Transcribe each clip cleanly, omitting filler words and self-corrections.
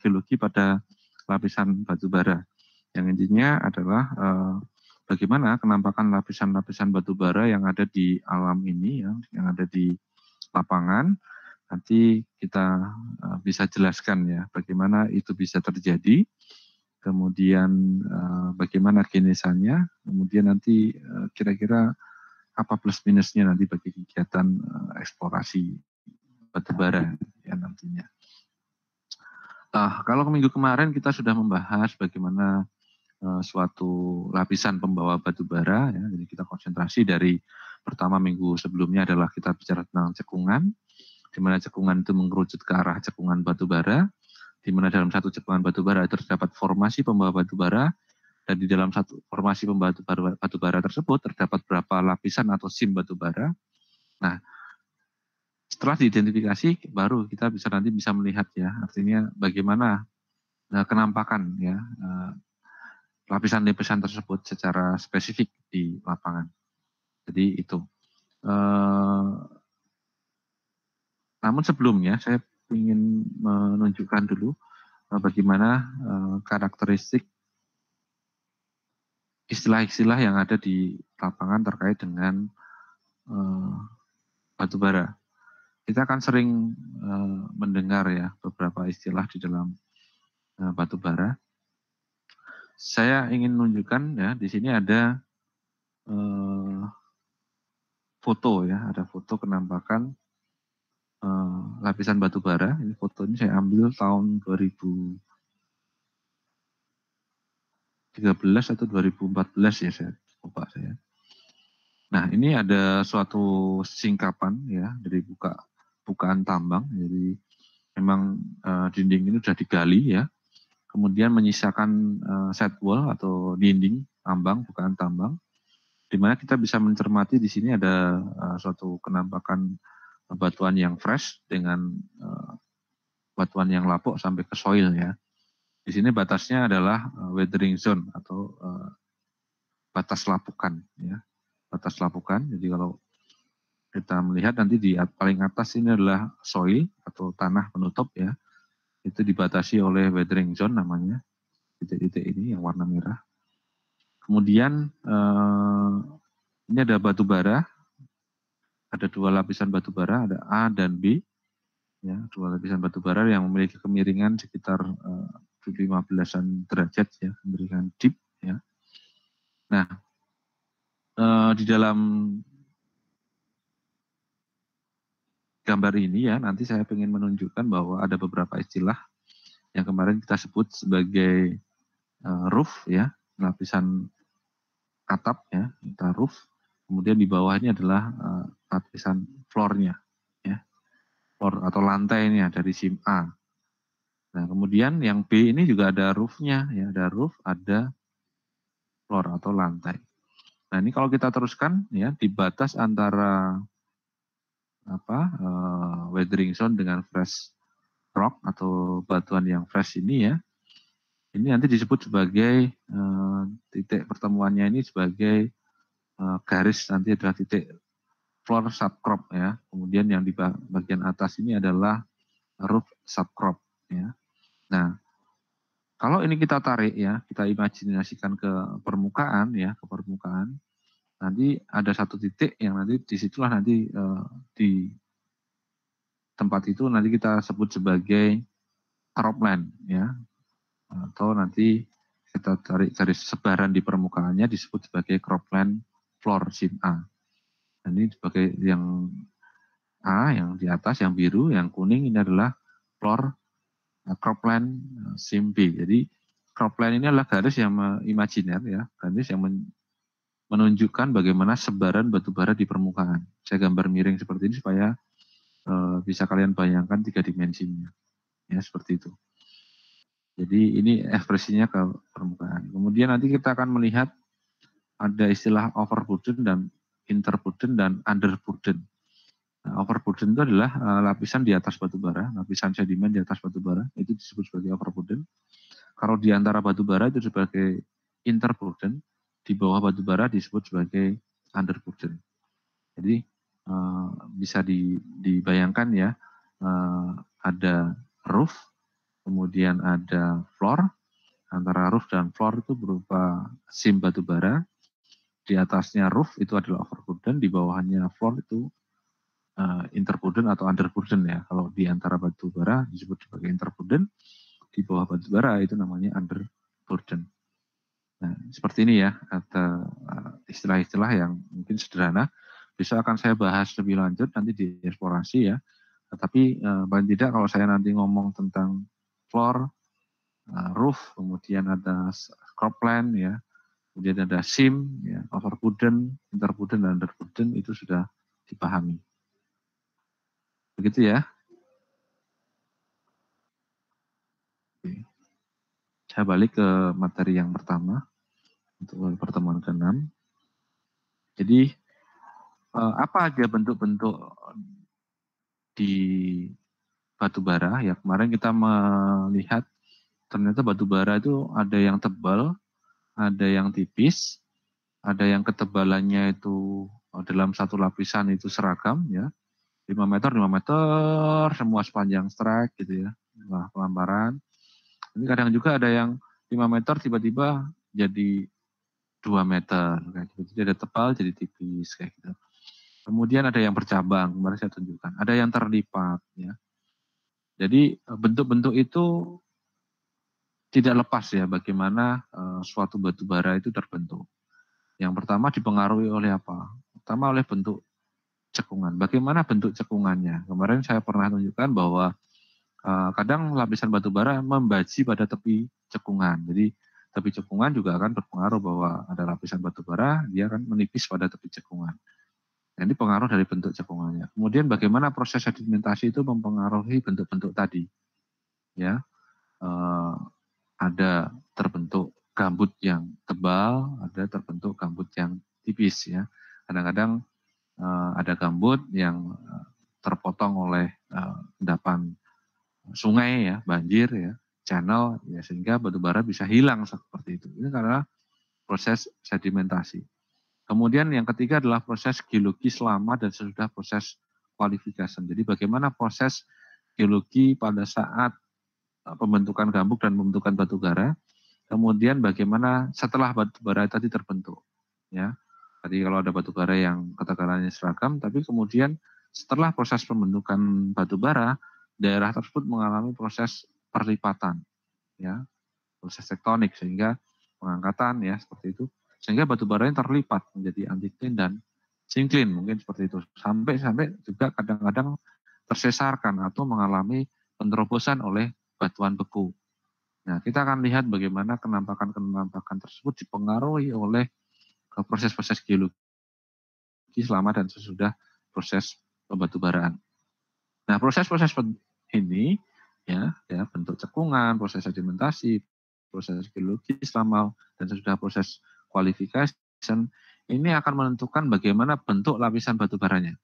geologi pada lapisan batu bara. Yang intinya adalah bagaimana kenampakan lapisan-lapisan batu bara yang ada di alam ini, ya, yang ada di lapangan. Nanti kita bisa jelaskan ya bagaimana itu bisa terjadi, kemudian bagaimana kinesannya, kemudian nanti kira-kira apa plus minusnya nanti bagi kegiatan eksplorasi batubara ya nantinya. Kalau minggu kemarin kita sudah membahas bagaimana suatu lapisan pembawa batubara, ya, jadi kita konsentrasi dari pertama minggu sebelumnya adalah kita bicara tentang cekungan, di mana cekungan itu mengerucut ke arah cekungan batubara, di mana dalam satu cekungan batubara itu terdapat formasi pembawa batubara, dan di dalam satu formasi pembawa batubara tersebut terdapat berapa lapisan atau sim batubara. Nah, setelah diidentifikasi, baru kita nanti bisa melihat ya, artinya bagaimana kenampakan ya lapisan-lapisan tersebut secara spesifik di lapangan. Jadi itu. Namun sebelumnya saya ingin menunjukkan dulu bagaimana karakteristik istilah-istilah yang ada di lapangan terkait dengan batubara. Kita akan sering mendengar ya beberapa istilah di dalam batubara. Saya ingin menunjukkan ya di sini ada foto ya, ada foto kenampakan lapisan batubara. Ini foto ini saya ambil tahun 2013 atau 2014 ya, saya lupa saya. Nah, ini ada suatu singkapan ya dari bukaan tambang. Jadi memang dinding ini sudah digali ya. Kemudian menyisakan sidewall atau dinding tambang, bukaan tambang. Di mana kita bisa mencermati di sini ada suatu kenampakan batuan yang fresh dengan batuan yang lapuk sampai ke soil ya. Di sini batasnya adalah weathering zone atau batas lapukan ya. Batas lapukan. Jadi kalau kita melihat nanti di paling atas ini adalah soil atau tanah penutup ya. Itu dibatasi oleh weathering zone namanya. Titik-titik ini yang warna merah. Kemudian ini ada batu bara. Ada dua lapisan batu bara, ada A dan B. Ya, dua lapisan batu bara yang memiliki kemiringan sekitar 15-an derajat ya, kemiringan deep ya. Nah, di dalam gambar ini ya, nanti saya ingin menunjukkan bahwa ada beberapa istilah yang kemarin kita sebut sebagai roof ya, lapisan atap ya, kita roof. Kemudian di bawahnya adalah lapisan floor-nya ya, floor atau lantainya dari sim A. Nah, kemudian yang B ini juga ada roof-nya ya, ada roof, ada floor atau lantai. Nah, ini kalau kita teruskan ya di batas antara weathering zone dengan fresh rock atau batuan yang fresh ini ya. Ini nanti disebut sebagai titik pertemuannya ini sebagai garis, nanti adalah titik floor subcrop ya. Kemudian yang di bagian atas ini adalah roof subcrop ya. Nah, kalau ini kita tarik ya, kita imajinasikan ke permukaan ya, ke permukaan. Nanti ada satu titik yang nanti disitulah nanti di tempat itu nanti kita sebut sebagai cropland ya, atau nanti kita tarik garis sebaran di permukaannya disebut sebagai cropland floor sim A. Dan ini sebagai yang A, yang di atas, yang biru, yang kuning ini adalah floor cropland sim B. Jadi cropland ini adalah garis yang imajiner ya, garis yang menunjukkan bagaimana sebaran batubara di permukaan. Saya gambar miring seperti ini supaya bisa kalian bayangkan 3 dimensinya. Ya, seperti itu. Jadi ini ekspresinya ke permukaan. Kemudian nanti kita akan melihat ada istilah overburden dan interburden dan underburden. Nah, overburden itu adalah lapisan di atas batubara, lapisan sedimen di atas batubara, itu disebut sebagai overburden. Kalau di antara batubara itu sebagai interburden, di bawah batubara disebut sebagai underburden. Jadi bisa dibayangkan ya, ada roof, kemudian ada floor, antara roof dan floor itu berupa sim batu bara, di atasnya roof itu adalah overburden, di bawahnya floor itu interburden atau underburden ya. Kalau di antara batu bara disebut sebagai interburden, di bawah batu bara itu namanya underburden. Nah, seperti ini ya, ada istilah-istilah yang mungkin sederhana. Bisa akan saya bahas lebih lanjut nanti di eksplorasi ya. Tetapi paling tidak kalau saya nanti ngomong tentang floor, roof, kemudian ada cropland ya, kemudian ada sim, ya, overburden, interburden, dan underburden itu sudah dipahami. Begitu ya. Oke. Saya balik ke materi yang pertama untuk pertemuan ke-6. Jadi apa aja bentuk-bentuk di batu bara ya, kemarin kita melihat ternyata batu bara itu ada yang tebal, ada yang tipis, ada yang ketebalannya itu dalam satu lapisan itu seragam ya, 5 meter 5 meter semua sepanjang strike gitu ya, nah, pelamparan. Ini kadang juga ada yang 5 meter tiba-tiba jadi 2 meter kayak gitu. Jadi ada tebal jadi tipis kayak gitu. Kemudian ada yang bercabang, kemarin saya tunjukkan. Ada yang terlipat ya. Jadi bentuk-bentuk itu tidak lepas ya bagaimana suatu batu bara itu terbentuk. Yang pertama dipengaruhi oleh apa? Pertama oleh bentuk cekungan. Bagaimana bentuk cekungannya? Kemarin saya pernah tunjukkan bahwa kadang lapisan batu bara membaji pada tepi cekungan. Jadi tepi cekungan juga akan berpengaruh bahwa ada lapisan batu bara, dia akan menipis pada tepi cekungan. Ini pengaruh dari bentuk cekungannya. Kemudian bagaimana proses sedimentasi itu mempengaruhi bentuk-bentuk tadi. Ya, ada terbentuk gambut yang tebal, ada terbentuk gambut yang tipis ya. Kadang-kadang ada gambut yang terpotong oleh endapan sungai ya, banjir ya, channel ya, sehingga batu bara bisa hilang seperti itu. Ini karena proses sedimentasi. Kemudian yang ketiga adalah proses geologi selama dan sesudah proses kualifikasi. Jadi bagaimana proses geologi pada saat pembentukan gambut dan pembentukan batu bara, kemudian bagaimana setelah batu bara tadi terbentuk. Ya, tadi kalau ada batu bara yang ketebalannya seragam, tapi kemudian setelah proses pembentukan batu bara, daerah tersebut mengalami proses perlipatan, ya, proses tektonik sehingga pengangkatan ya seperti itu, sehingga batu bara yang terlipat menjadi antiklin dan sinklin mungkin seperti itu, sampai juga kadang-kadang tersesarkan atau mengalami penerobosan oleh batuan beku. Nah, kita akan lihat bagaimana kenampakan tersebut dipengaruhi oleh proses-proses geologi selama dan sesudah proses pembatubaraan. Nah, proses-proses ini ya bentuk cekungan, proses sedimentasi, proses geologi selama dan sesudah proses kualifikasi ini akan menentukan bagaimana bentuk lapisan batu baranya.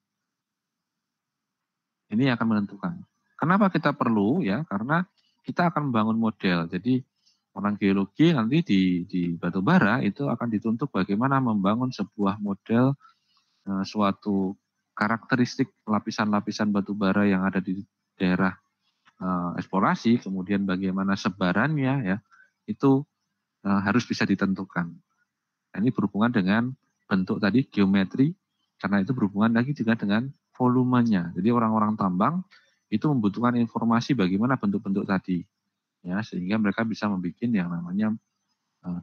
Ini akan menentukan. Kenapa kita perlu ya? Karena kita akan membangun model. Jadi orang geologi nanti di batu bara itu akan dituntut bagaimana membangun sebuah model suatu karakteristik lapisan-lapisan batu bara yang ada di daerah eksplorasi, kemudian bagaimana sebarannya ya, itu harus bisa ditentukan. Nah, ini berhubungan dengan bentuk tadi geometri, karena itu berhubungan lagi juga dengan volumenya. Jadi orang-orang tambang itu membutuhkan informasi bagaimana bentuk-bentuk tadi, ya sehingga mereka bisa membuat yang namanya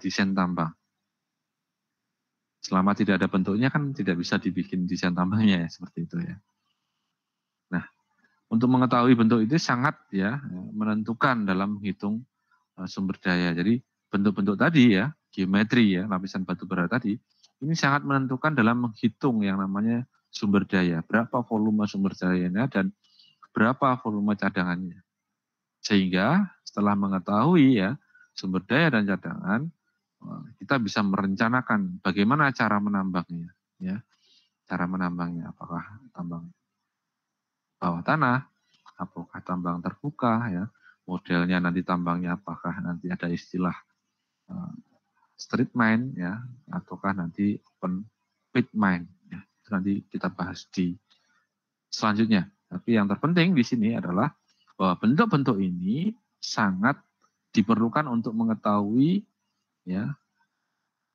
desain tambang. Selama tidak ada bentuknya kan tidak bisa dibikin desain tambangnya ya, seperti itu ya. Nah, untuk mengetahui bentuk itu sangat ya menentukan dalam menghitung sumber daya. Jadi bentuk-bentuk tadi ya, geometri ya, lapisan batu bara tadi, ini sangat menentukan dalam menghitung yang namanya sumber daya. Berapa volume sumber dayanya dan berapa volume cadangannya. Sehingga setelah mengetahui ya sumber daya dan cadangan, kita bisa merencanakan bagaimana cara menambangnya. Ya, cara menambangnya, apakah tambang bawah tanah, apakah tambang terbuka ya, modelnya nanti tambangnya apakah nanti ada istilah street mine ya, ataukah nanti open pit mine ya. Itu nanti kita bahas di selanjutnya. Tapi yang terpenting di sini adalah bahwa bentuk-bentuk ini sangat diperlukan untuk mengetahui ya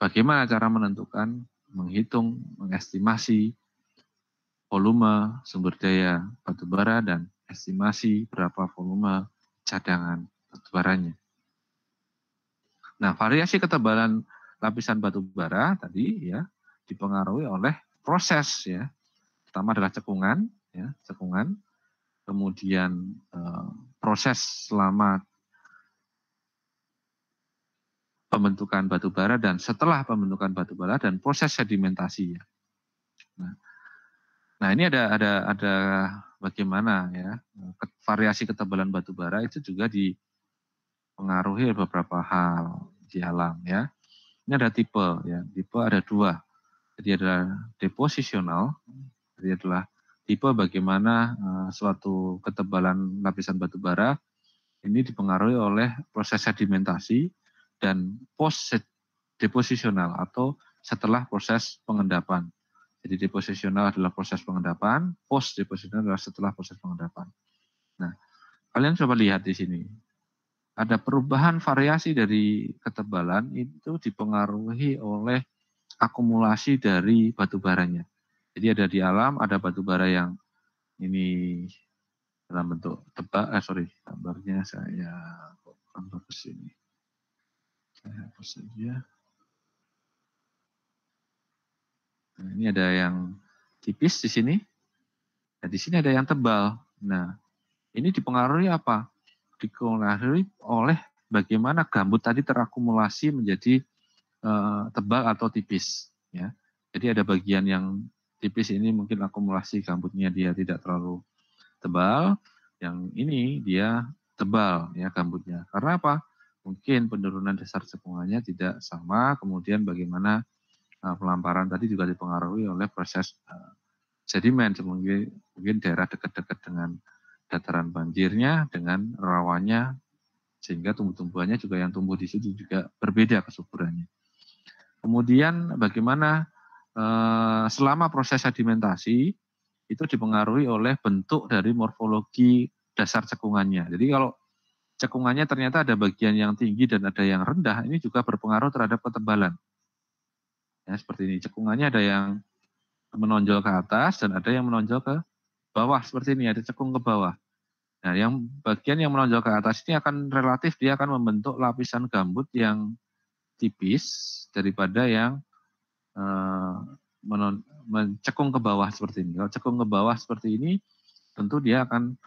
bagaimana cara menentukan, menghitung, mengestimasi volume sumber daya batubara dan estimasi berapa volume cadangan batubaranya. Nah, variasi ketebalan lapisan batubara tadi ya dipengaruhi oleh proses ya. Pertama adalah cekungan, ya, cekungan. Kemudian proses selama pembentukan batubara dan setelah pembentukan batubara dan proses sedimentasi ya. Nah ini ada bagaimana ya variasi ketebalan batubara itu juga dipengaruhi beberapa hal di alam ya. Ini ada tipe ya, tipe ada dua. Jadi ada deposisional, jadi adalah tipe bagaimana suatu ketebalan lapisan batubara ini dipengaruhi oleh proses sedimentasi dan post deposisional atau setelah proses pengendapan. Jadi deposisional adalah proses pengendapan, post deposisional adalah setelah proses pengendapan. Nah, kalian coba lihat di sini. Ada perubahan variasi dari ketebalan itu dipengaruhi oleh akumulasi dari batubaranya. Jadi ada di alam, ada batubara yang ini dalam bentuk tebal, gambarnya saya gambar ke sini. Saya hapus saja. Nah, ini ada yang tipis di sini. Nah, di sini ada yang tebal. Nah, ini dipengaruhi apa? Dipengaruhi oleh bagaimana gambut tadi terakumulasi menjadi tebal atau tipis. Ya. Jadi ada bagian yang tipis ini mungkin akumulasi gambutnya dia tidak terlalu tebal. Yang ini dia tebal ya gambutnya. Karena apa? Mungkin penurunan dasar cekungannya tidak sama. Kemudian bagaimana pelamparan tadi juga dipengaruhi oleh proses sedimen, mungkin daerah dekat-dekat dengan dataran banjirnya, dengan rawannya, sehingga tumbuh-tumbuhannya juga yang tumbuh di situ juga berbeda kesuburannya. Kemudian bagaimana selama proses sedimentasi itu dipengaruhi oleh bentuk dari morfologi dasar cekungannya. Jadi kalau cekungannya ternyata ada bagian yang tinggi dan ada yang rendah, ini juga berpengaruh terhadap ketebalan. Ya, seperti ini, cekungannya ada yang menonjol ke atas dan ada yang menonjol ke bawah seperti ini, ada cekung ke bawah. Nah, yang bagian yang menonjol ke atas ini akan relatif dia akan membentuk lapisan gambut yang tipis daripada yang mencekung ke bawah seperti ini. Kalau cekung ke bawah seperti ini, tentu dia akan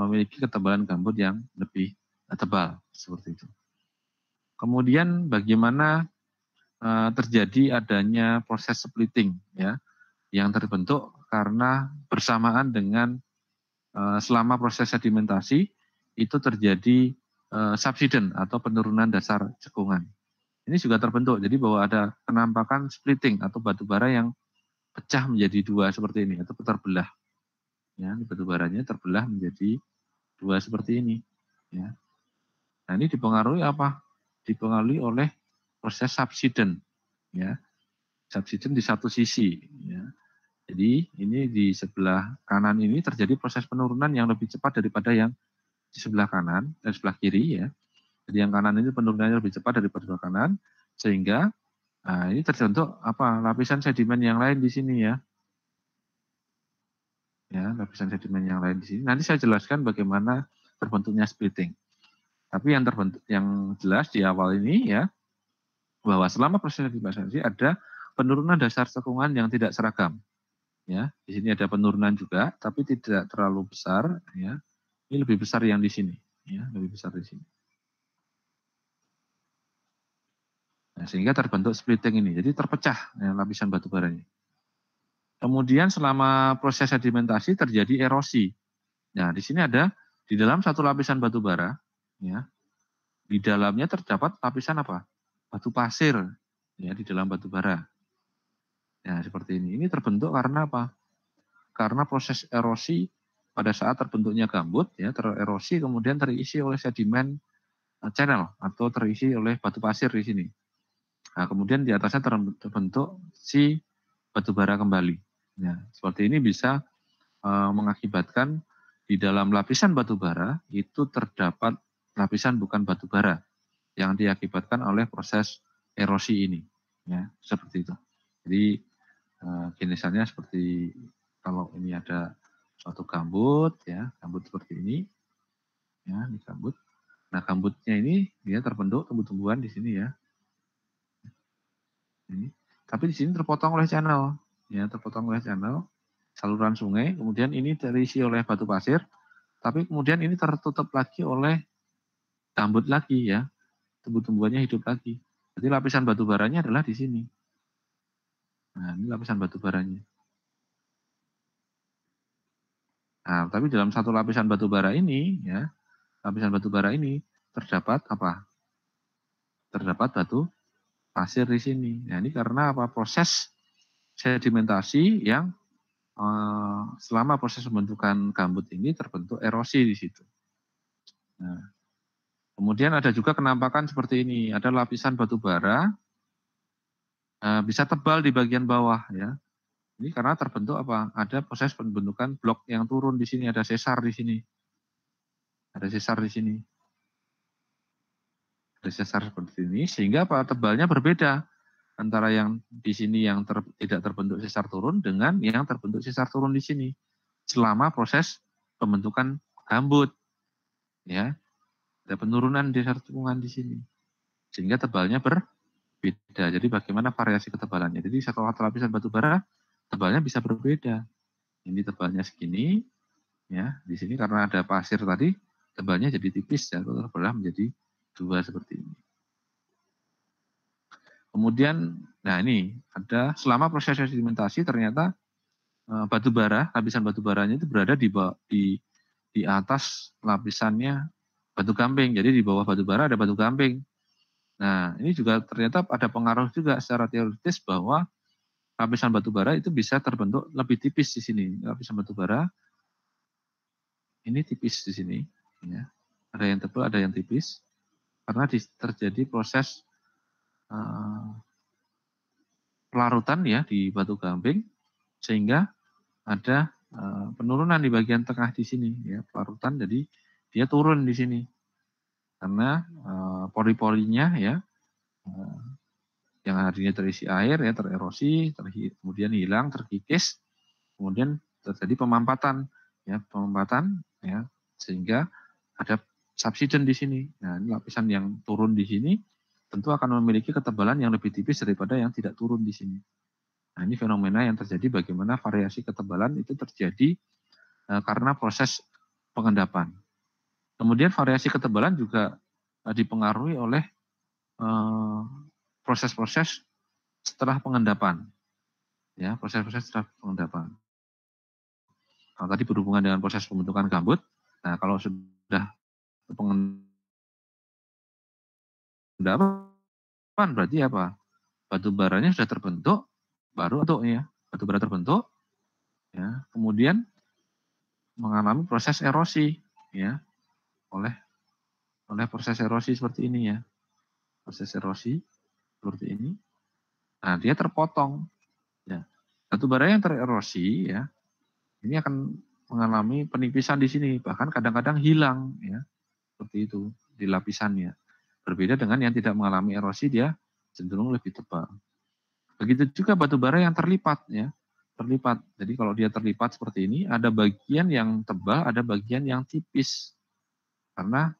memiliki ketebalan gambut yang lebih tebal seperti itu. Kemudian bagaimana terjadi adanya proses splitting ya yang terbentuk karena bersamaan dengan selama proses sedimentasi itu terjadi subsiden atau penurunan dasar cekungan. Ini juga terbentuk jadi bahwa ada penampakan splitting atau batubara yang pecah menjadi dua seperti ini atau terbelah. Ya, batubaranya terbelah menjadi dua seperti ini. Ya. Nah ini dipengaruhi apa? Dipengaruhi oleh proses subsiden. Ya, subsiden di satu sisi. Ya. Jadi ini di sebelah kanan ini terjadi proses penurunan yang lebih cepat daripada yang di sebelah kanan dan sebelah kiri ya. Jadi yang kanan ini penurunannya lebih cepat daripada sebelah kanan sehingga ini terbentuk apa lapisan sedimen yang lain di sini ya. Ya, lapisan sedimen yang lain di sini. Nanti saya jelaskan bagaimana terbentuknya splitting. Tapi yang terbentuk yang jelas di awal ini ya bahwa selama proses sedimentasi ada penurunan dasar cekungan yang tidak seragam. Ya, di sini ada penurunan juga, tapi tidak terlalu besar. Ya, ini lebih besar yang di sini. Ya, lebih besar di sini. Nah, sehingga terbentuk splitting ini. Jadi terpecah ya, lapisan batubaranya. Kemudian selama proses sedimentasi terjadi erosi. Nah, di sini ada di dalam satu lapisan batubara, ya, di dalamnya terdapat lapisan apa? Batu pasir, ya, di dalam batubara. Nah, seperti ini. Ini terbentuk karena apa? Karena proses erosi pada saat terbentuknya gambut, ya, tererosi kemudian terisi oleh sedimen channel atau terisi oleh batu pasir di sini. Nah, kemudian di atasnya terbentuk si batubara kembali. Nah, seperti ini bisa mengakibatkan di dalam lapisan batubara itu terdapat lapisan bukan batu bara yang diakibatkan oleh proses erosi ini, ya seperti itu. Jadi jenisnya seperti kalau ini ada suatu gambut, ya gambut seperti ini, ya ini gambut. Nah gambutnya ini dia terbentuk tumbuh-tumbuhan di sini ya, ini. Tapi di sini terpotong oleh channel, ya terpotong oleh channel saluran sungai. Kemudian ini terisi oleh batu pasir, tapi kemudian ini tertutup lagi oleh gambut lagi ya, tumbuh-tumbuhannya hidup lagi. Jadi lapisan batu baranya adalah di sini. Nah ini lapisan batu baranya. Nah tapi dalam satu lapisan batu bara ini, ya lapisan batu bara ini terdapat apa? Terdapat batu pasir di sini. Nah ini karena apa? Proses sedimentasi yang selama proses pembentukan gambut ini terbentuk erosi di situ. Nah, kemudian ada juga kenampakan seperti ini, ada lapisan batu bara bisa tebal di bagian bawah ya. Ini karena terbentuk apa? Ada proses pembentukan blok yang turun di sini, ada sesar di sini, ada sesar di sini, ada sesar seperti ini, sehingga apa? Tebalnya berbeda antara yang di sini yang tidak terbentuk sesar turun dengan yang terbentuk sesar turun di sini selama proses pembentukan gambut, ya. Ada penurunan dasar cekungan di sini, sehingga tebalnya berbeda. Jadi bagaimana variasi ketebalannya? Jadi satu lapisan batu bara tebalnya bisa berbeda. Ini tebalnya segini, ya. Di sini karena ada pasir tadi, tebalnya jadi tipis ya, terbelah menjadi dua seperti ini. Kemudian, nah ini ada selama proses sedimentasi ternyata batu bara, lapisan batu baranya itu berada di atas lapisannya batu gamping. Jadi di bawah batu bara ada batu gamping. Nah, ini juga ternyata ada pengaruh juga secara teoritis bahwa lapisan batu bara itu bisa terbentuk lebih tipis di sini. Lapisan batu bara ini tipis di sini, ya. Ada yang tebal, ada yang tipis, karena terjadi proses pelarutan ya di batu gamping, sehingga ada penurunan di bagian tengah di sini, ya pelarutan. Jadi dia turun di sini karena pori-porinya ya yang harinya terisi air ya tererosi, kemudian hilang, terkikis, kemudian terjadi pemampatan ya sehingga ada subsiden di sini. Nah ini lapisan yang turun di sini tentu akan memiliki ketebalan yang lebih tipis daripada yang tidak turun di sini. Nah ini fenomena yang terjadi, bagaimana variasi ketebalan itu terjadi karena proses pengendapan. Kemudian variasi ketebalan juga dipengaruhi oleh proses-proses setelah pengendapan, ya proses-proses setelah pengendapan. Kalau tadi berhubungan dengan proses pembentukan gambut, nah kalau sudah pengendapan berarti apa? Batu baranya sudah terbentuk, baru ya batu bara terbentuk, ya kemudian mengalami proses erosi, ya oleh proses erosi seperti ini ya, proses erosi seperti ini. Nah dia terpotong, ya batu bara yang tererosi ya ini akan mengalami penipisan di sini, bahkan kadang-kadang hilang ya seperti itu di lapisannya. Berbeda dengan yang tidak mengalami erosi, dia cenderung lebih tebal. Begitu juga batu bara yang terlipat ya, terlipat. Jadi kalau dia terlipat seperti ini, ada bagian yang tebal, ada bagian yang tipis karena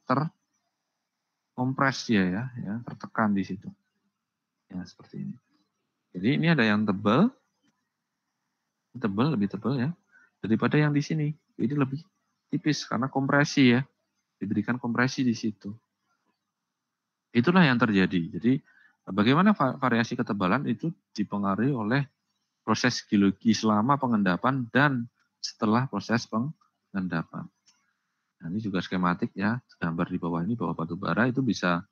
terkompres ya, tertekan di situ. Ya seperti ini. Jadi ini ada yang tebal, lebih tebal ya daripada yang di sini. Ini lebih tipis karena kompresi ya, diberikan kompresi di situ. Itulah yang terjadi. Jadi bagaimana variasi ketebalan itu dipengaruhi oleh proses geologi selama pengendapan dan setelah proses pengendapan. Nah, ini juga skematik ya, gambar di bawah ini bahwa batu bara itu bisa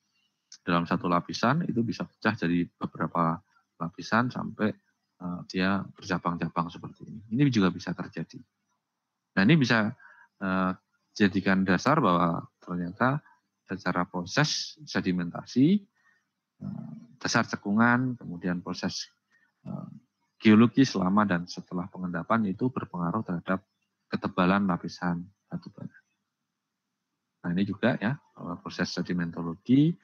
dalam satu lapisan itu bisa pecah jadi beberapa lapisan sampai dia bercabang-cabang seperti ini. Ini juga bisa terjadi. Nah ini bisa jadikan dasar bahwa ternyata secara proses sedimentasi, dasar cekungan, kemudian proses geologi selama dan setelah pengendapan itu berpengaruh terhadap ketebalan lapisan batu bara. Nah ini juga ya proses sedimentologi,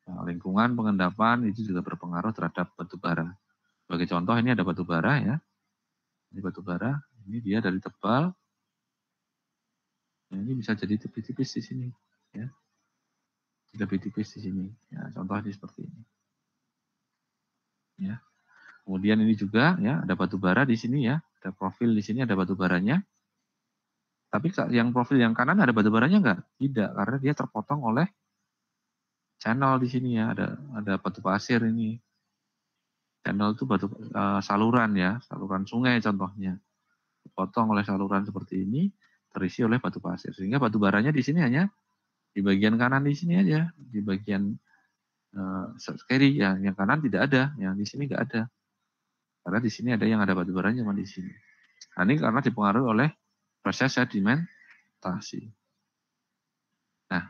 lingkungan, pengendapan itu juga berpengaruh terhadap batu bara. Sebagai contoh ini ada batu bara ya. Ini batu bara, ini dia dari tebal. Nah, ini bisa jadi tipis-tipis di sini ya. Lebih tipis di sini. Ya, contohnya seperti ini. Ya. Kemudian ini juga ya, ada batu bara di sini ya. Ada profil di sini ada batu baranya. Tapi yang profil yang kanan ada batu baranya enggak? Tidak, karena dia terpotong oleh channel di sini ya. Ada batu pasir ini. Channel itu batu saluran ya, saluran sungai contohnya. Dipotong oleh saluran seperti ini, terisi oleh batu pasir. Sehingga batu baranya di sini hanya di bagian kanan di sini aja, di bagian kiri ya, yang kanan tidak ada, yang di sini enggak ada. Karena di sini ada yang ada batu baranya cuma di sini. Nah, ini karena dipengaruhi oleh proses sedimentasi. Nah,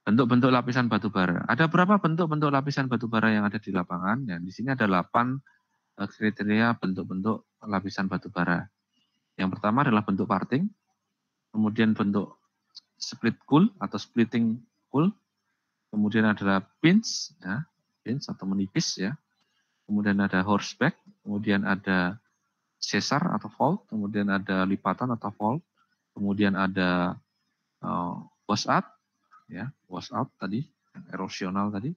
bentuk-bentuk lapisan batu bara. Ada berapa bentuk-bentuk lapisan batu bara yang ada di lapangan? Ya, di sini ada 8 kriteria bentuk-bentuk lapisan batu bara. Yang pertama adalah bentuk parting, kemudian bentuk split cool atau splitting cool, kemudian adalah pinch, ya, pinch atau menipis ya, kemudian ada horseback, kemudian ada sesar atau fold, kemudian ada lipatan atau fold, kemudian ada washout, ya, washout tadi, erosional tadi,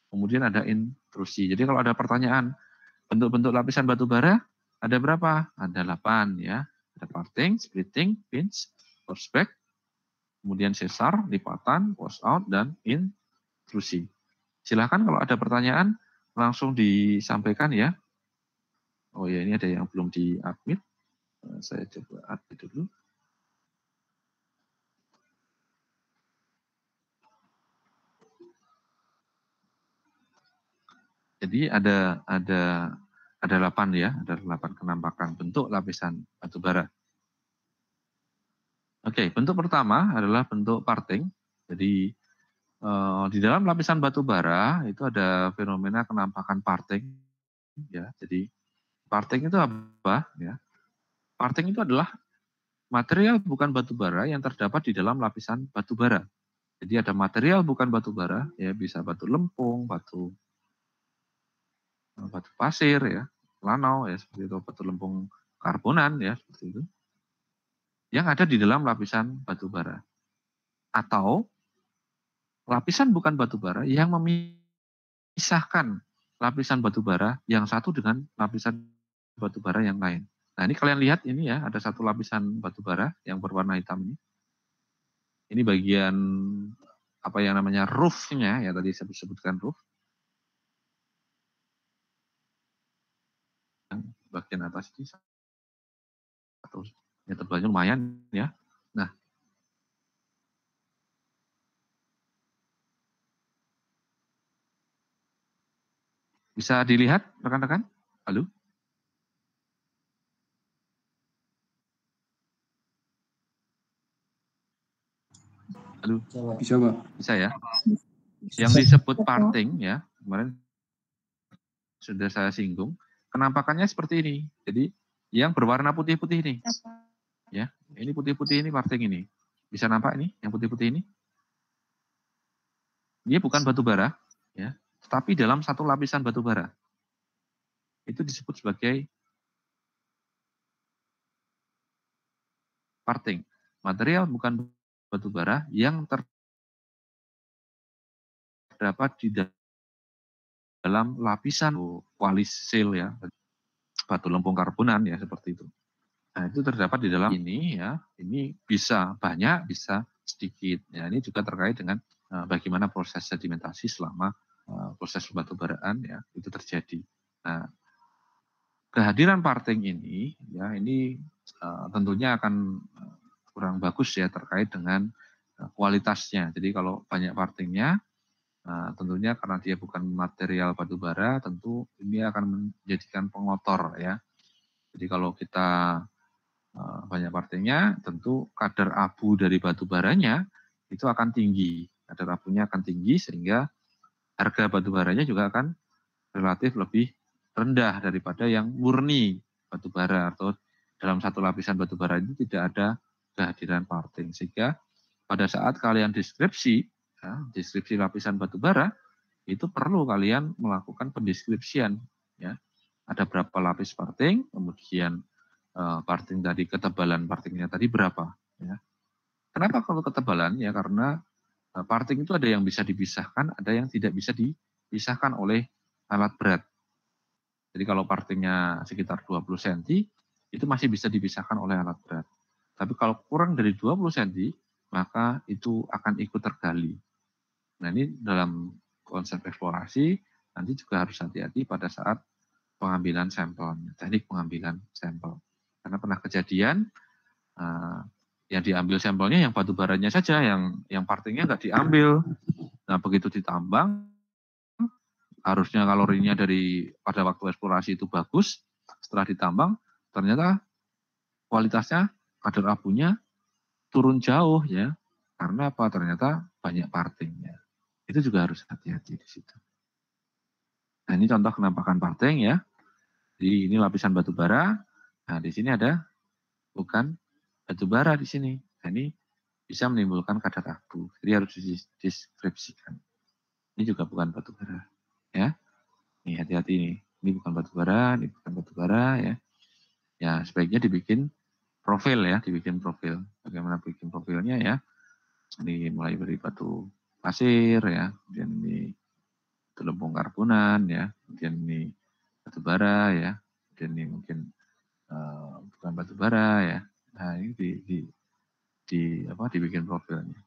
kemudian ada intrusi. Jadi kalau ada pertanyaan bentuk-bentuk lapisan batu bara ada berapa? Ada 8 ya. Ada parting, splitting, pinch, horseback, kemudian sesar, lipatan, washout, dan intrusi. Silakan kalau ada pertanyaan langsung disampaikan ya. Oh ya, ini ada yang belum di-admit. Saya coba admit dulu. Jadi ada 8 ya, ada 8 kenampakan bentuk lapisan batu bara. Oke, bentuk pertama adalah bentuk parting. Jadi di dalam lapisan batu bara itu ada fenomena kenampakan parting ya. Jadi parting itu apa ya? Parting itu adalah material bukan batu bara yang terdapat di dalam lapisan batu bara. Jadi ada material bukan batu bara ya, bisa batu lempung, batu pasir ya, lanau ya seperti itu, batu lempung karbonan ya seperti itu. Yang ada di dalam lapisan batu bara. Atau lapisan bukan batu bara yang memisahkan lapisan batu bara yang satu dengan lapisan batu bara yang lain. Nah, ini kalian lihat ini ya, ada satu lapisan batu bara yang berwarna hitam ini. Ini bagian apa yang namanya roof-nya ya, tadi saya sebutkan roof. Bagian atas ini atau ya tebalnya lumayan ya. Nah, bisa dilihat rekan-rekan? Halo? Halo? Bisa, Pak. Bisa ya? Yang disebut parting ya, kemarin sudah saya singgung, kenampakannya seperti ini. Jadi yang berwarna putih-putih ini. Ya, ini putih-putih ini parting ini. Bisa nampak ini yang putih-putih ini? Ini bukan batu bara ya, tetapi dalam satu lapisan batu bara. Itu disebut sebagai parting. Material bukan batu bara yang terdapat di dalam lapisan kualis seal ya, batu lempung karbonan ya seperti itu. Nah, itu terdapat di dalam ini ya. Ini bisa banyak, bisa sedikit. Ya, ini juga terkait dengan bagaimana proses sedimentasi selama proses pembatubaraan ya itu terjadi. Nah, kehadiran parting ini ya ini tentunya akan kurang bagus ya terkait dengan kualitasnya. Jadi kalau banyak partingnya tentunya karena dia bukan material batu bara, tentu ini akan menjadikan pengotor ya. Jadi kalau kita banyak partingnya, tentu kadar abu dari batu baranya itu akan tinggi. Kadar abunya akan tinggi sehingga harga batu baranya juga akan relatif lebih rendah daripada yang murni batu bara atau dalam satu lapisan batu bara itu tidak ada kehadiran parting. Sehingga pada saat kalian deskripsi Ya, deskripsi lapisan batu bara itu perlu kalian melakukan pendeskripsian. Ya, ada berapa lapis parting, kemudian parting tadi ketebalan partingnya tadi berapa. Ya. Kenapa kalau ketebalan? Ya karena parting itu ada yang bisa dipisahkan, ada yang tidak bisa dipisahkan oleh alat berat. Jadi kalau partingnya sekitar 20 cm, itu masih bisa dipisahkan oleh alat berat. Tapi kalau kurang dari 20 cm, maka itu akan ikut tergali. Nah ini dalam konsep eksplorasi, nanti juga harus hati-hati pada saat pengambilan sampel, teknik pengambilan sampel. Karena pernah kejadian, yang diambil sampelnya yang batu baranya saja, yang partingnya nggak diambil. Nah begitu ditambang, harusnya kalorinya dari pada waktu eksplorasi itu bagus, setelah ditambang ternyata kualitasnya kadar abunya turun jauh ya, karena apa? Ternyata banyak partingnya. Itu juga harus hati-hati di situ. Nah ini contoh penampakan parting ya. Jadi ini lapisan batu bara. Nah di sini ada bukan batu bara di sini. Nah, ini bisa menimbulkan kadar abu. Jadi harus dideskripsikan. Ini juga bukan batu bara ya. Nih hati-hati nih. Ini bukan batu bara, ini bukan batu bara ya. Ya sebaiknya dibikin profil ya, dibikin profil. Bagaimana bikin profilnya ya? Ini mulai dari batu pasir ya, kemudian ini batu lempung karbonan ya, kemudian ini batu bara ya, kemudian ini mungkin bukan batu bara ya. Nah ini dibikin profilnya.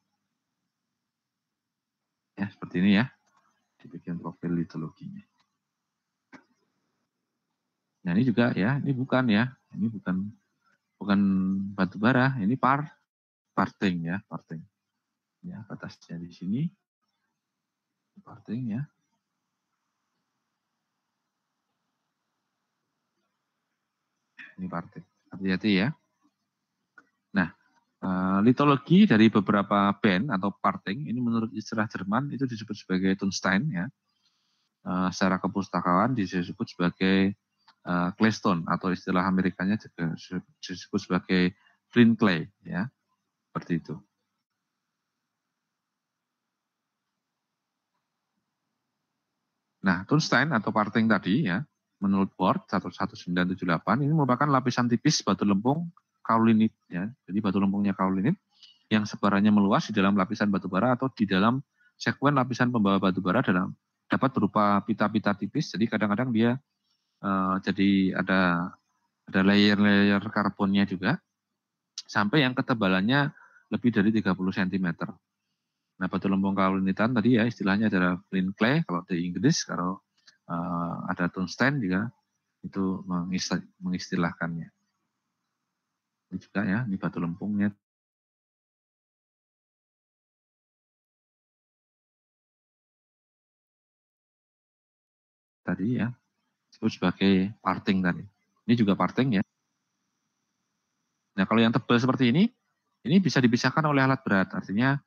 Ya seperti ini ya, dibikin profil litologinya. Nah ini juga ya, ini bukan ya, ini bukan batu bara, ini parting ya, parting. Ya batasnya di sini, parting ya. Ini parting, hati-hati ya. Nah, litologi dari beberapa band atau parting ini menurut istilah Jerman itu disebut sebagai Tunstein ya. Secara kepustakaan disebut sebagai claystone atau istilah Amerikanya juga disebut sebagai flint clay ya. Seperti itu. Nah, Tunstein atau parting tadi ya, menurut Board 11978 ini merupakan lapisan tipis batu lempung kaulinit ya. Jadi batu lempungnya kaulinit yang sebarannya meluas di dalam lapisan batu bara atau di dalam sekuen lapisan pembawa batu bara dapat berupa pita-pita tipis. Jadi kadang-kadang dia jadi ada layer-layer karbonnya juga sampai yang ketebalannya lebih dari 30 cm. Nah, batu lempung kaulinitan tadi ya istilahnya adalah flint clay kalau di Inggris, kalau ada tungsten juga itu mengistilahkannya. Ini juga ya, ini batu lempungnya tadi ya, disebut sebagai parting tadi. Ini juga parting ya. Nah, kalau yang tebal seperti ini bisa dipisahkan oleh alat berat, artinya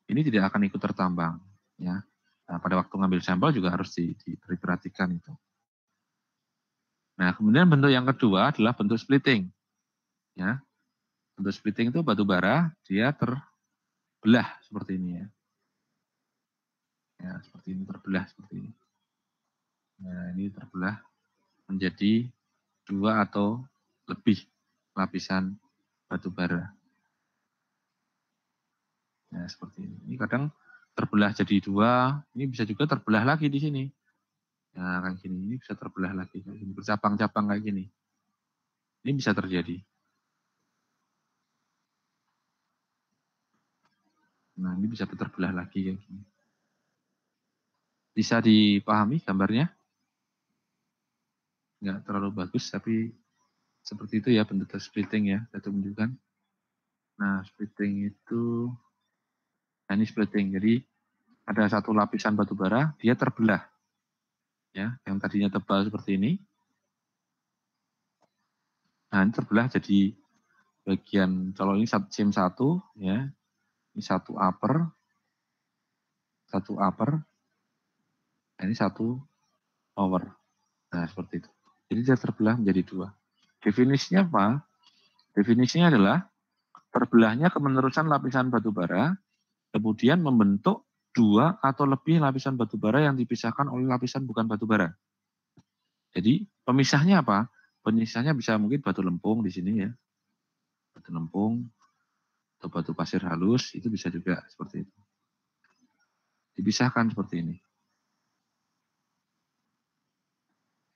ini tidak akan ikut tertambang. Ya. Nah, pada waktu ngambil sampel juga harus diperhatikan itu. Nah, kemudian bentuk yang kedua adalah bentuk splitting. Ya, bentuk splitting itu batu bara dia terbelah seperti ini ya. Ya, seperti ini terbelah seperti ini. Nah, ini terbelah menjadi dua atau lebih lapisan batu bara. Nah, seperti ini. Ini kadang terbelah jadi dua, ini bisa juga terbelah lagi di sini. Nah, kayak gini, ini bisa terbelah lagi, kayak gini, bercabang-cabang kayak gini. Ini bisa terjadi. Nah, ini bisa terbelah lagi kayak gini. Bisa dipahami gambarnya? Nggak terlalu bagus, tapi seperti itu ya bentuk splitting ya, saya tunjukkan. Nah, splitting itu, nah ini splitting. Jadi ada satu lapisan batu bara, dia terbelah. Ya, yang tadinya tebal seperti ini. Nah, ini terbelah jadi bagian, kalau ini SIM 1 ya, ini satu upper, nah ini satu lower. Nah, seperti itu. Jadi dia terbelah menjadi dua. Definisinya apa? Definisinya adalah terbelahnya kemenerusan lapisan batu bara kemudian membentuk 2 atau lebih lapisan batu bara yang dipisahkan oleh lapisan bukan batu bara. Jadi pemisahnya apa? Pemisahnya bisa mungkin batu lempung di sini ya. Batu lempung atau batu pasir halus, itu bisa juga seperti itu. Dipisahkan seperti ini.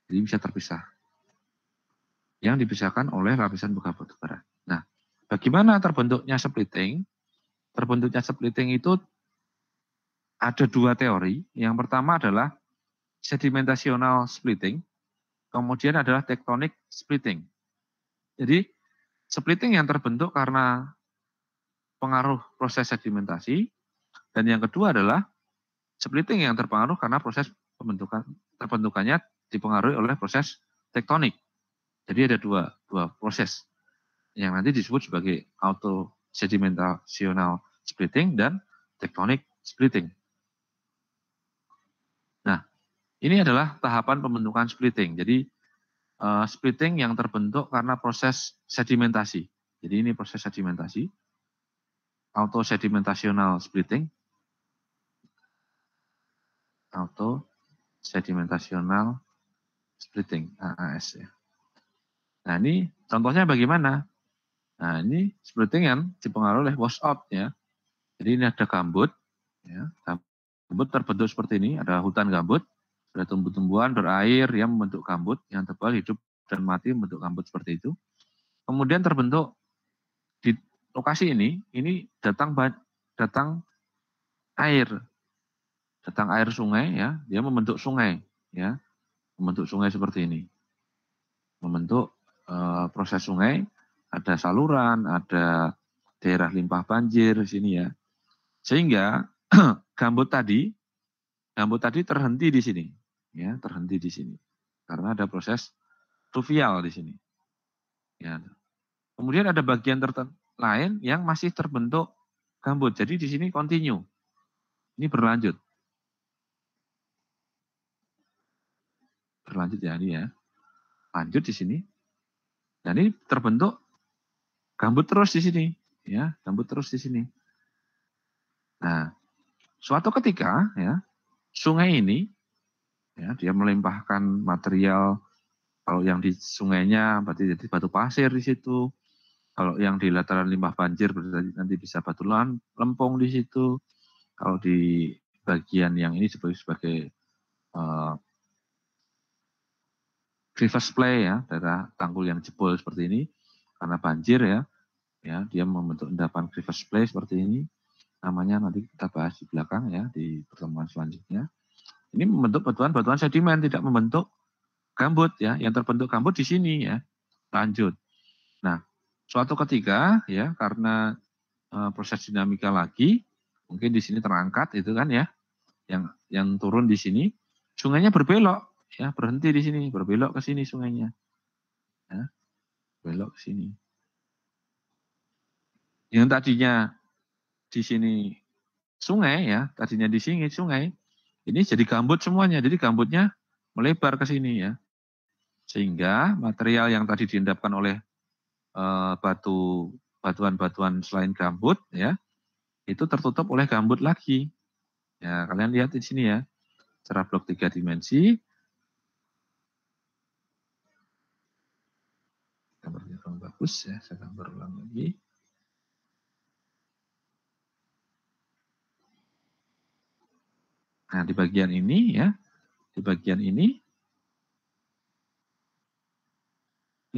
Jadi bisa terpisah. Yang dipisahkan oleh lapisan bukan batu bara. Nah, bagaimana terbentuknya splitting? Terbentuknya splitting itu ada 2 teori. Yang pertama adalah sedimentational splitting, kemudian adalah tectonic splitting. Jadi splitting yang terbentuk karena pengaruh proses sedimentasi, dan yang kedua adalah splitting yang terpengaruh karena proses terbentukannya dipengaruhi oleh proses tektonik. Jadi ada dua proses yang nanti disebut sebagai auto sedimentational splitting dan tectonic splitting. Nah, ini adalah tahapan pembentukan splitting. Jadi splitting yang terbentuk karena proses sedimentasi. Jadi ini proses sedimentasi, auto sedimentational splitting, auto sedimentational splitting (AAS) ya. Nah, ini contohnya bagaimana? Nah, ini splitting yang dipengaruhi oleh washout ya. Jadi ini ada gambut ya. Gambut terbentuk seperti ini, ada hutan gambut, ada tumbuh-tumbuhan berair yang membentuk gambut yang tebal, hidup dan mati membentuk gambut seperti itu. Kemudian terbentuk di lokasi ini datang air. Datang air sungai ya, dia membentuk sungai ya. Membentuk sungai seperti ini. Membentuk proses sungai, ada saluran, ada daerah limpah banjir di sini ya. Sehingga gambut tadi terhenti di sini, ya, terhenti di sini. Karena ada proses fluvial di sini. Ya. Kemudian ada bagian lain yang masih terbentuk gambut. Jadi di sini continue. Ini berlanjut. Berlanjut ya ini ya. Lanjut di sini. Dan ini terbentuk gambut terus di sini, ya, gambut terus di sini. Nah, suatu ketika ya, sungai ini ya, dia melimpahkan material. Kalau yang di sungainya berarti jadi batu pasir di situ. Kalau yang di dataran limbah banjir berarti nanti bisa batu lempung di situ. Kalau di bagian yang ini sebagai reverse play ya, daerah tanggul yang jebol seperti ini karena banjir ya, dia membentuk endapan reverse play seperti ini. Namanya nanti kita bahas di belakang ya di pertemuan selanjutnya. Ini membentuk batuan-batuan sedimen, tidak membentuk gambut ya. Yang terbentuk gambut di sini ya. Lanjut. Nah, suatu ketika ya karena proses dinamika lagi, mungkin di sini terangkat itu kan ya. Yang turun di sini, sungainya berbelok ya, berhenti di sini, berbelok ke sini sungainya. Ya, belok ke sini. Yang tadinya di sini sungai ya, tadinya di sini sungai, ini jadi gambut semuanya. Jadi gambutnya melebar ke sini ya. Sehingga material yang tadi diendapkan oleh batuan-batuan selain gambut ya, itu tertutup oleh gambut lagi. Ya, kalian lihat di sini ya. Secara blok 3 dimensi. Gambarnya kurang bagus ya, saya gambar ulang lagi. Nah, di bagian ini ya, di bagian ini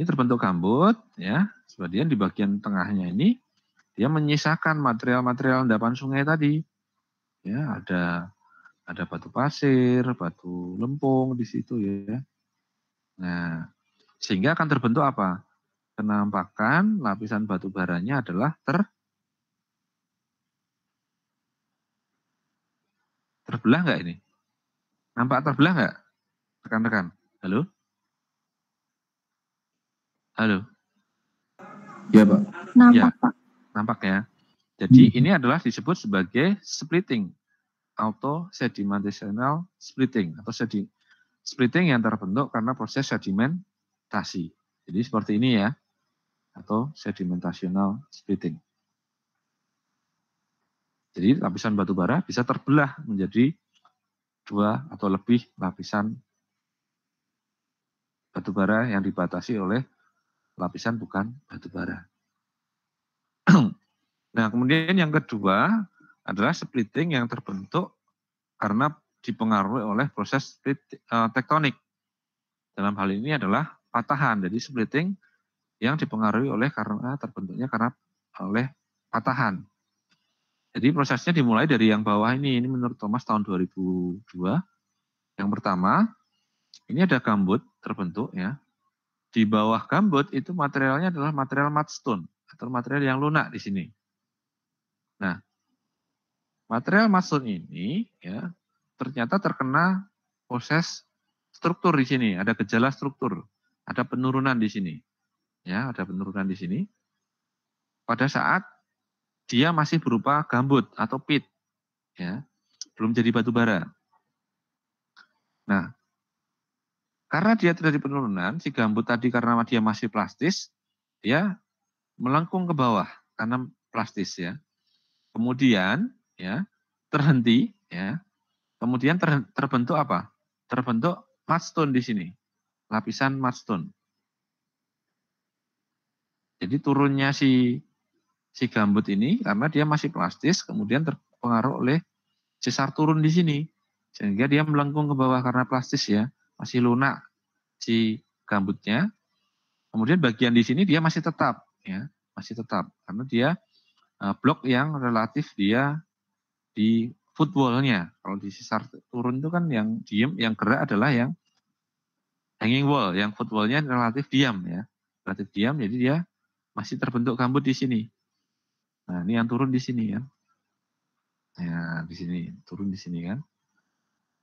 terbentuk gambut ya. Kemudian di bagian tengahnya ini dia menyisakan material-material endapan sungai tadi. Ya, ada batu pasir, batu lempung di situ ya. Nah, sehingga akan terbentuk apa? Penampakan lapisan batu baranya adalah terbelah nggak ini? Nampak terbelah nggak, rekan-rekan? Halo? Halo? Ya, Pak. Nampak, Ya, Pak. nampak ya. Jadi ini adalah disebut sebagai splitting, auto sedimentational splitting atau splitting yang terbentuk karena proses sedimentasi. Jadi seperti ini ya, atau sedimentational splitting. Jadi lapisan batu bara bisa terbelah menjadi 2 atau lebih lapisan batu bara yang dibatasi oleh lapisan bukan batu bara. Nah, kemudian yang kedua adalah splitting yang terbentuk karena dipengaruhi oleh proses tektonik. Dalam hal ini adalah patahan. Jadi splitting yang dipengaruhi karena terbentuknya oleh patahan. Jadi prosesnya dimulai dari yang bawah ini menurut Thomas tahun 2002. Yang pertama, ini ada gambut terbentuk ya. Di bawah gambut itu materialnya adalah material mudstone atau material yang lunak di sini. Nah, material mudstone ini ya ternyata terkena proses struktur di sini, ada gejala struktur, ada penurunan di sini. Ya, ada penurunan di sini. Pada saat dia masih berupa gambut atau pit, ya, belum jadi batu bara. Nah, karena dia terjadi penurunan, si gambut tadi karena dia masih plastis, dia melengkung ke bawah karena plastis ya. Kemudian ya terhenti ya. Kemudian terbentuk apa? Terbentuk mudstone di sini, lapisan mudstone. Jadi turunnya si gambut ini karena dia masih plastis, kemudian terpengaruh oleh sesar turun di sini, sehingga dia melengkung ke bawah karena plastis ya, masih lunak si gambutnya. Kemudian bagian di sini dia masih tetap ya, masih tetap karena dia blok yang relatif dia di footwall-nya. Kalau di sesar turun itu kan yang diem, yang gerak adalah yang hanging wall, yang footwall-nya relatif diam ya, relatif diam. Jadi dia masih terbentuk gambut di sini. Nah ini yang turun di sini kan. Ya di sini turun di sini kan.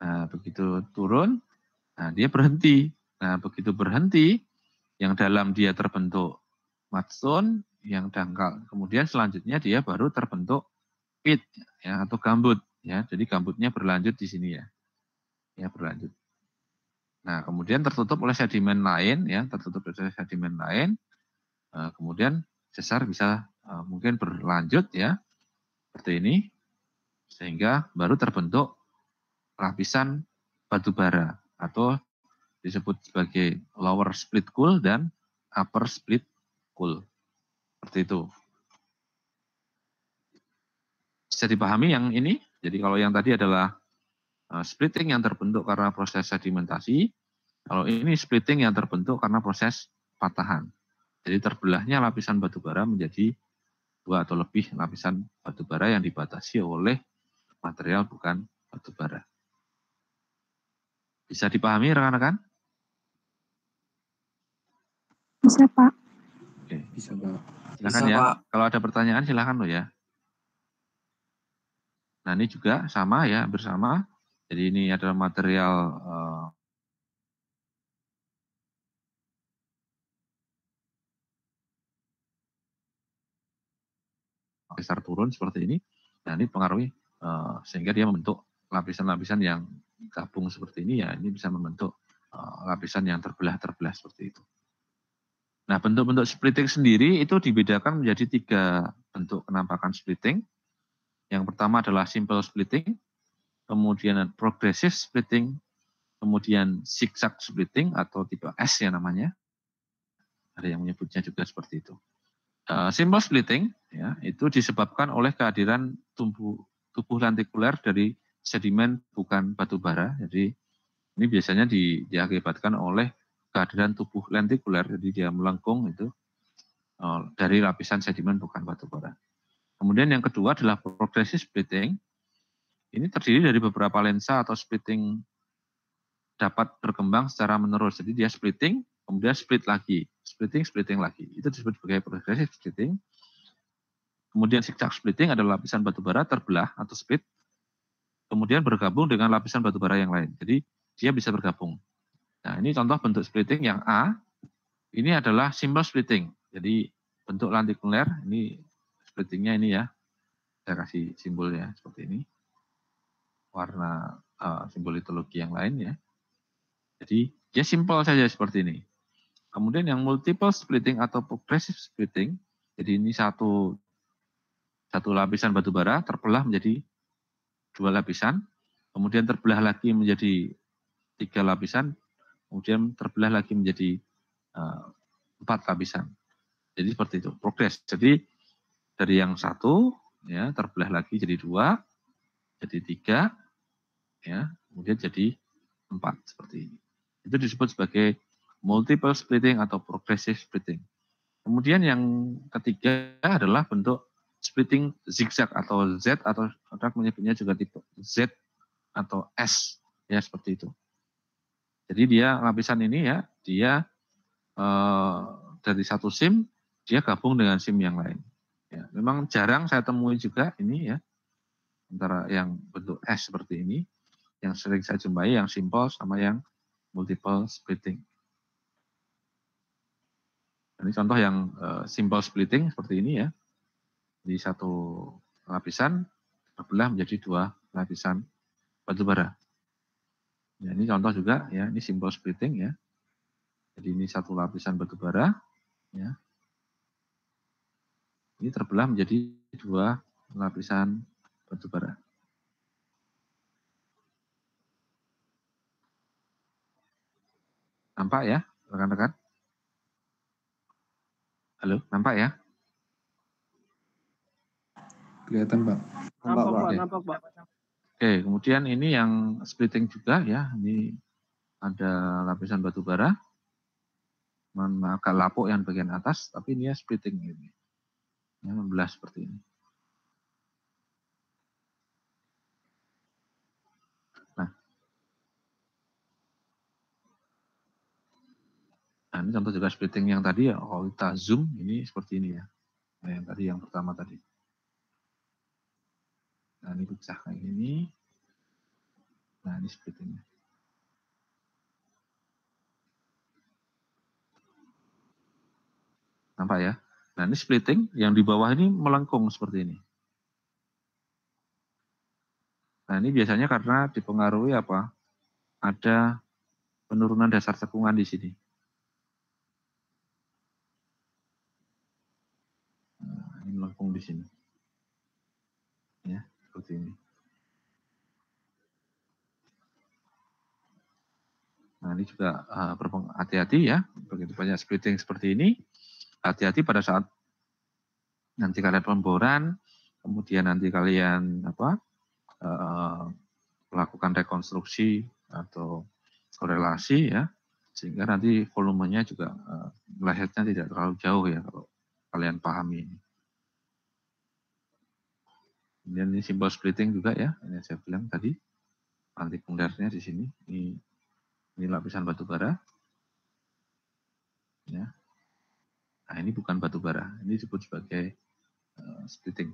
Nah begitu turun, nah dia berhenti. Nah begitu berhenti, yang dalam dia terbentuk mudstone, yang dangkal. Kemudian selanjutnya dia baru terbentuk pit ya atau gambut ya. Jadi gambutnya berlanjut di sini ya. Ya berlanjut. Nah, kemudian tertutup oleh sedimen lain ya, tertutup oleh sedimen lain. Kemudian sesar bisa mungkin berlanjut ya seperti ini sehingga baru terbentuk lapisan batu bara atau disebut sebagai lower split cool dan upper split cool. Seperti itu. Bisa dipahami yang ini? Jadi kalau yang tadi adalah splitting yang terbentuk karena proses sedimentasi, kalau ini splitting yang terbentuk karena proses patahan. Jadi terbelahnya lapisan batu bara menjadi 2 atau lebih lapisan batu bara yang dibatasi oleh material bukan batu bara. Bisa dipahami rekan-rekan? Bisa, Pak. Oke. Bisa, Pak. Silakan Bisa, ya. Pak. Kalau ada pertanyaan silakan loh ya. Nah ini juga sama ya, bersama. Jadi ini adalah material besar turun seperti ini. Nah ini pengaruhi sehingga dia membentuk lapisan-lapisan yang gabung seperti ini ya. Ini bisa membentuk lapisan yang terbelah-terbelah seperti itu. Nah, bentuk-bentuk splitting sendiri itu dibedakan menjadi 3 bentuk penampakan splitting. Yang pertama adalah simple splitting, kemudian progressive splitting, kemudian zigzag splitting atau tipe S ya namanya. Ada yang menyebutnya juga seperti itu. Simple splitting ya, itu disebabkan oleh kehadiran tubuh lentikuler dari sedimen bukan batu bara. Jadi ini biasanya diakibatkan oleh kehadiran tubuh lentikuler, jadi dia melengkung itu dari lapisan sedimen bukan batu bara. Kemudian yang kedua adalah progressive splitting. Ini terdiri dari beberapa lensa atau splitting dapat berkembang secara menerus. Jadi dia splitting, kemudian split lagi, splitting lagi. Itu disebut sebagai progressive splitting. Kemudian zigzag splitting adalah lapisan batu bara terbelah atau split, kemudian bergabung dengan lapisan batu bara yang lain. Jadi dia bisa bergabung. Nah ini contoh bentuk splitting yang A. Ini adalah simple splitting. Jadi bentuk lentikuler, ini splittingnya ini ya. Saya kasih simbolnya seperti ini. Warna simbol litologi yang lain ya. Jadi dia simple saja seperti ini. Kemudian yang multiple splitting atau progressive splitting. Jadi ini satu satu lapisan batu bara terbelah menjadi 2 lapisan, kemudian terbelah lagi menjadi 3 lapisan, kemudian terbelah lagi menjadi 4 lapisan. Jadi seperti itu, progres. Jadi dari yang 1 ya terbelah lagi jadi 2, jadi 3, ya, kemudian jadi 4 seperti ini. Itu disebut sebagai multiple splitting atau progressive splitting. Kemudian yang ketiga adalah bentuk splitting zigzag atau Z, atau orang menyebutnya juga tipe Z atau S, ya seperti itu. Jadi dia lapisan ini ya, dia dari satu SIM dia gabung dengan SIM yang lain. Ya, memang jarang saya temui juga ini ya, antara yang bentuk S seperti ini, yang sering saya jumpai yang simple sama yang multiple splitting. Ini contoh yang simple splitting seperti ini ya. Di satu lapisan terbelah menjadi 2 lapisan batu bara. Ya, ini contoh juga ya, ini simple splitting ya. Jadi ini satu lapisan batu bara ya. Ini terbelah menjadi 2 lapisan batu bara. Nampak ya, rekan-rekan? Halo, nampak ya? Kelihatan, Pak. Nampak, Pak. Oke, kemudian ini yang splitting juga ya. Ini ada lapisan batu bara. Agak lapuk yang bagian atas, tapi ini ya splitting ini. Ya, membelah seperti ini. Nah, ini contoh juga splitting yang tadi ya, kalau kita zoom ini seperti ini ya. Nah, yang tadi yang pertama tadi. Nah, ini pecah kayak gini. Nah, ini splittingnya. Nampak ya? Nah, ini splitting yang di bawah ini melengkung seperti ini. Nah, ini biasanya karena dipengaruhi apa? Ada penurunan dasar cekungan di sini. Nah, ini melengkung di sini. Ya, seperti ini. Nah, ini juga hati-hati ya, begitu banyak splitting seperti ini, hati-hati pada saat nanti kalian pemboran, kemudian nanti kalian melakukan rekonstruksi atau korelasi ya, sehingga nanti volumenya juga melesetnya tidak terlalu jauh ya kalau kalian pahami ini. Kemudian ini simbol splitting juga ya, ini saya bilang tadi, antipundernya di sini, ini lapisan batu bara. Ya. Nah, ini bukan batu bara, ini disebut sebagai splitting.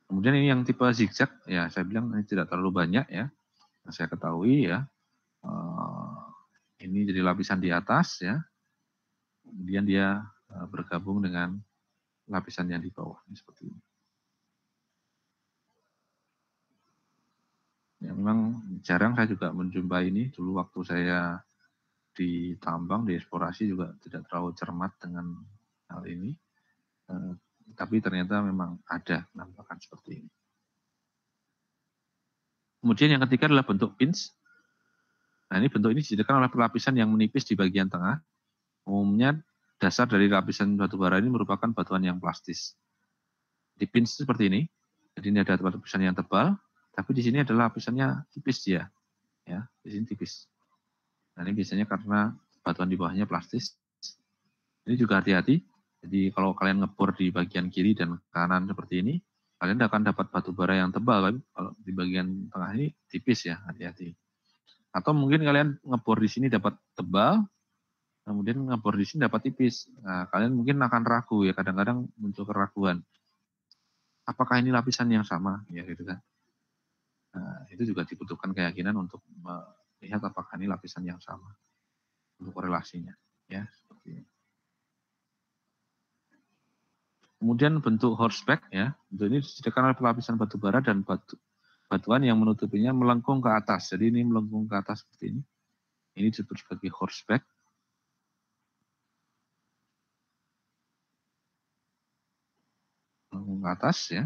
Kemudian ini yang tipe zigzag, ya saya bilang ini tidak terlalu banyak ya, yang saya ketahui ya. Ini jadi lapisan di atas ya, kemudian dia bergabung dengan lapisan yang di bawah, ini seperti ini. Ya, memang jarang saya juga menjumpai ini. Dulu waktu saya di tambang, di eksplorasi juga tidak terlalu cermat dengan hal ini. Tapi ternyata memang ada penampakan seperti ini. Kemudian yang ketiga adalah bentuk pinch. Nah, ini bentuk ini disediakan oleh lapisan yang menipis di bagian tengah. Umumnya dasar dari lapisan batu bara ini merupakan batuan yang plastis. Di pinch seperti ini. Jadi ini ada lapisan yang tebal, tapi di sini adalah lapisannya tipis dia. Ya, di sini tipis. Nah, ini biasanya karena batuan di bawahnya plastis. Ini juga hati-hati. Jadi kalau kalian ngebor di bagian kiri dan kanan seperti ini, kalian akan dapat batu bara yang tebal. Tapi kalau di bagian tengah ini tipis ya, hati-hati. Atau mungkin kalian ngebor di sini dapat tebal, kemudian ngebor di sini dapat tipis. Nah, kalian mungkin akan ragu ya, kadang-kadang muncul keraguan. Apakah ini lapisan yang sama? Ya gitu kan. Nah, itu juga dibutuhkan keyakinan untuk melihat apakah ini lapisan yang sama untuk korelasinya. Ya, seperti ini. Kemudian bentuk horseback ya, bentuk ini disediakan oleh lapisan batu bara dan batuan yang menutupinya melengkung ke atas. Jadi ini melengkung ke atas seperti ini. Ini disebut sebagai horseback. ke atas ya,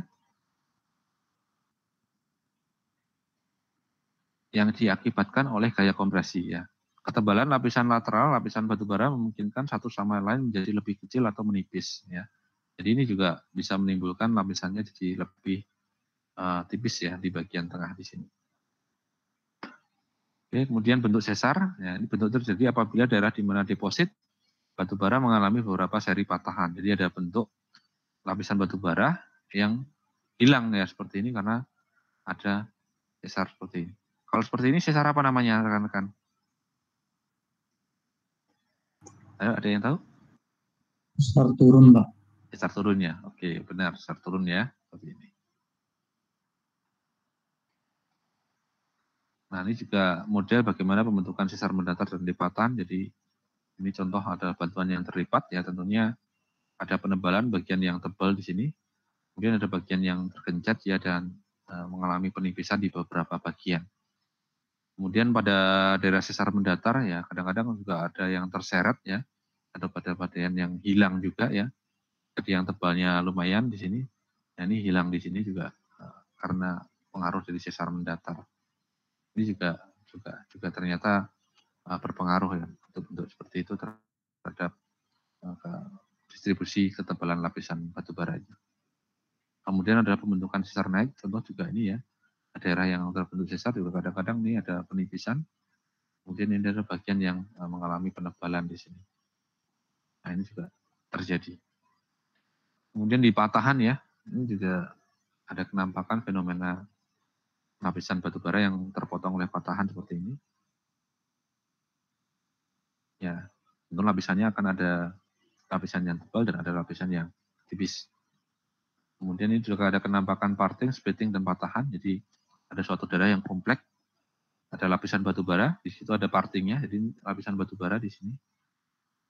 yang diakibatkan oleh gaya kompresi ya. Ketebalan lapisan lateral, lapisan batubara memungkinkan satu sama lain menjadi lebih kecil atau menipis ya. Jadi ini juga bisa menimbulkan lapisannya jadi lebih tipis ya di bagian tengah di sini. Oke, kemudian bentuk sesar, ya, ini bentuk terjadi apabila daerah di mana deposit batubara mengalami beberapa seri patahan. Jadi ada bentuk lapisan batubara yang hilang ya seperti ini karena ada sesar seperti ini. Kalau seperti ini sesar apa namanya rekan-rekan? Ayo, ada yang tahu? Sesar turun, Pak. Sesar turun ya, oke benar sesar turun ya seperti ini. Nah ini juga model bagaimana pembentukan sesar mendatar dan lipatan. Jadi ini contoh ada batuan yang terlipat ya, tentunya ada penebalan bagian yang tebal di sini, kemudian ada bagian yang tergencet ya dan mengalami penipisan di beberapa bagian. Kemudian pada daerah sesar mendatar ya kadang-kadang juga ada yang terseret ya, ada pada-padaan yang hilang juga ya. Jadi yang tebalnya lumayan di sini, nah ini hilang di sini juga karena pengaruh dari sesar mendatar. Ini juga ternyata berpengaruh ya bentuk-bentuk seperti itu terhadap distribusi ketebalan lapisan batu bara. Kemudian ada pembentukan sesar naik, contoh juga ini ya, daerah yang terbentuk sesar juga kadang-kadang ini ada penipisan, kemudian ini ada bagian yang mengalami penebalan di sini. Nah ini juga terjadi. Kemudian di patahan ya, ini juga ada kenampakan fenomena lapisan batu bara yang terpotong oleh patahan seperti ini. Ya, tentu lapisannya akan ada lapisan yang tebal dan ada lapisan yang tipis. Kemudian ini juga ada kenampakan parting, splitting, dan patahan. Jadi ada suatu daerah yang kompleks, ada lapisan batu bara, di situ ada partingnya, jadi lapisan batu bara di sini.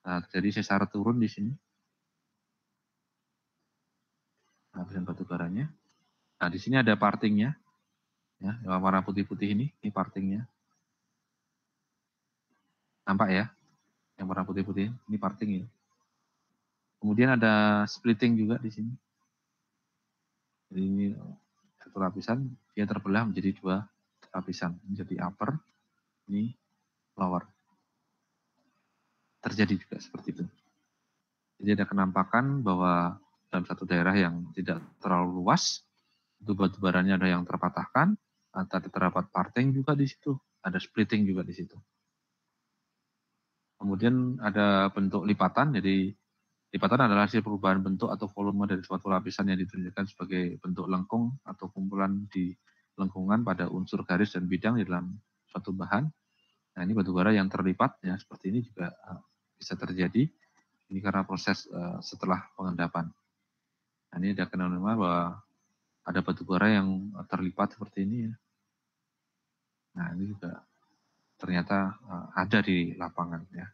Nah, jadi sesar turun di sini. Lapisan batu baranya. Nah, di sini ada partingnya, ya, yang warna putih-putih ini partingnya. Nampak ya, yang warna putih-putih ini parting ya. Kemudian ada splitting juga di sini. Jadi ini satu lapisan, dia terbelah menjadi dua lapisan, menjadi upper, ini lower. Terjadi juga seperti itu. Jadi ada kenampakan bahwa dalam satu daerah yang tidak terlalu luas, itu batu baranya ada yang terpatahkan, atau terdapat parting juga di situ, ada splitting juga di situ. Kemudian ada bentuk lipatan, jadi lipatan adalah hasil perubahan bentuk atau volume dari suatu lapisan yang ditunjukkan sebagai bentuk lengkung atau kumpulan di lengkungan pada unsur garis dan bidang di dalam suatu bahan. Nah ini batu bara yang terlipat ya seperti ini juga bisa terjadi. Ini karena proses setelah pengendapan. Nah, ini ada fenomena bahwa ada batu bara yang terlipat seperti ini ya. Nah ini juga ternyata ada di lapangan ya.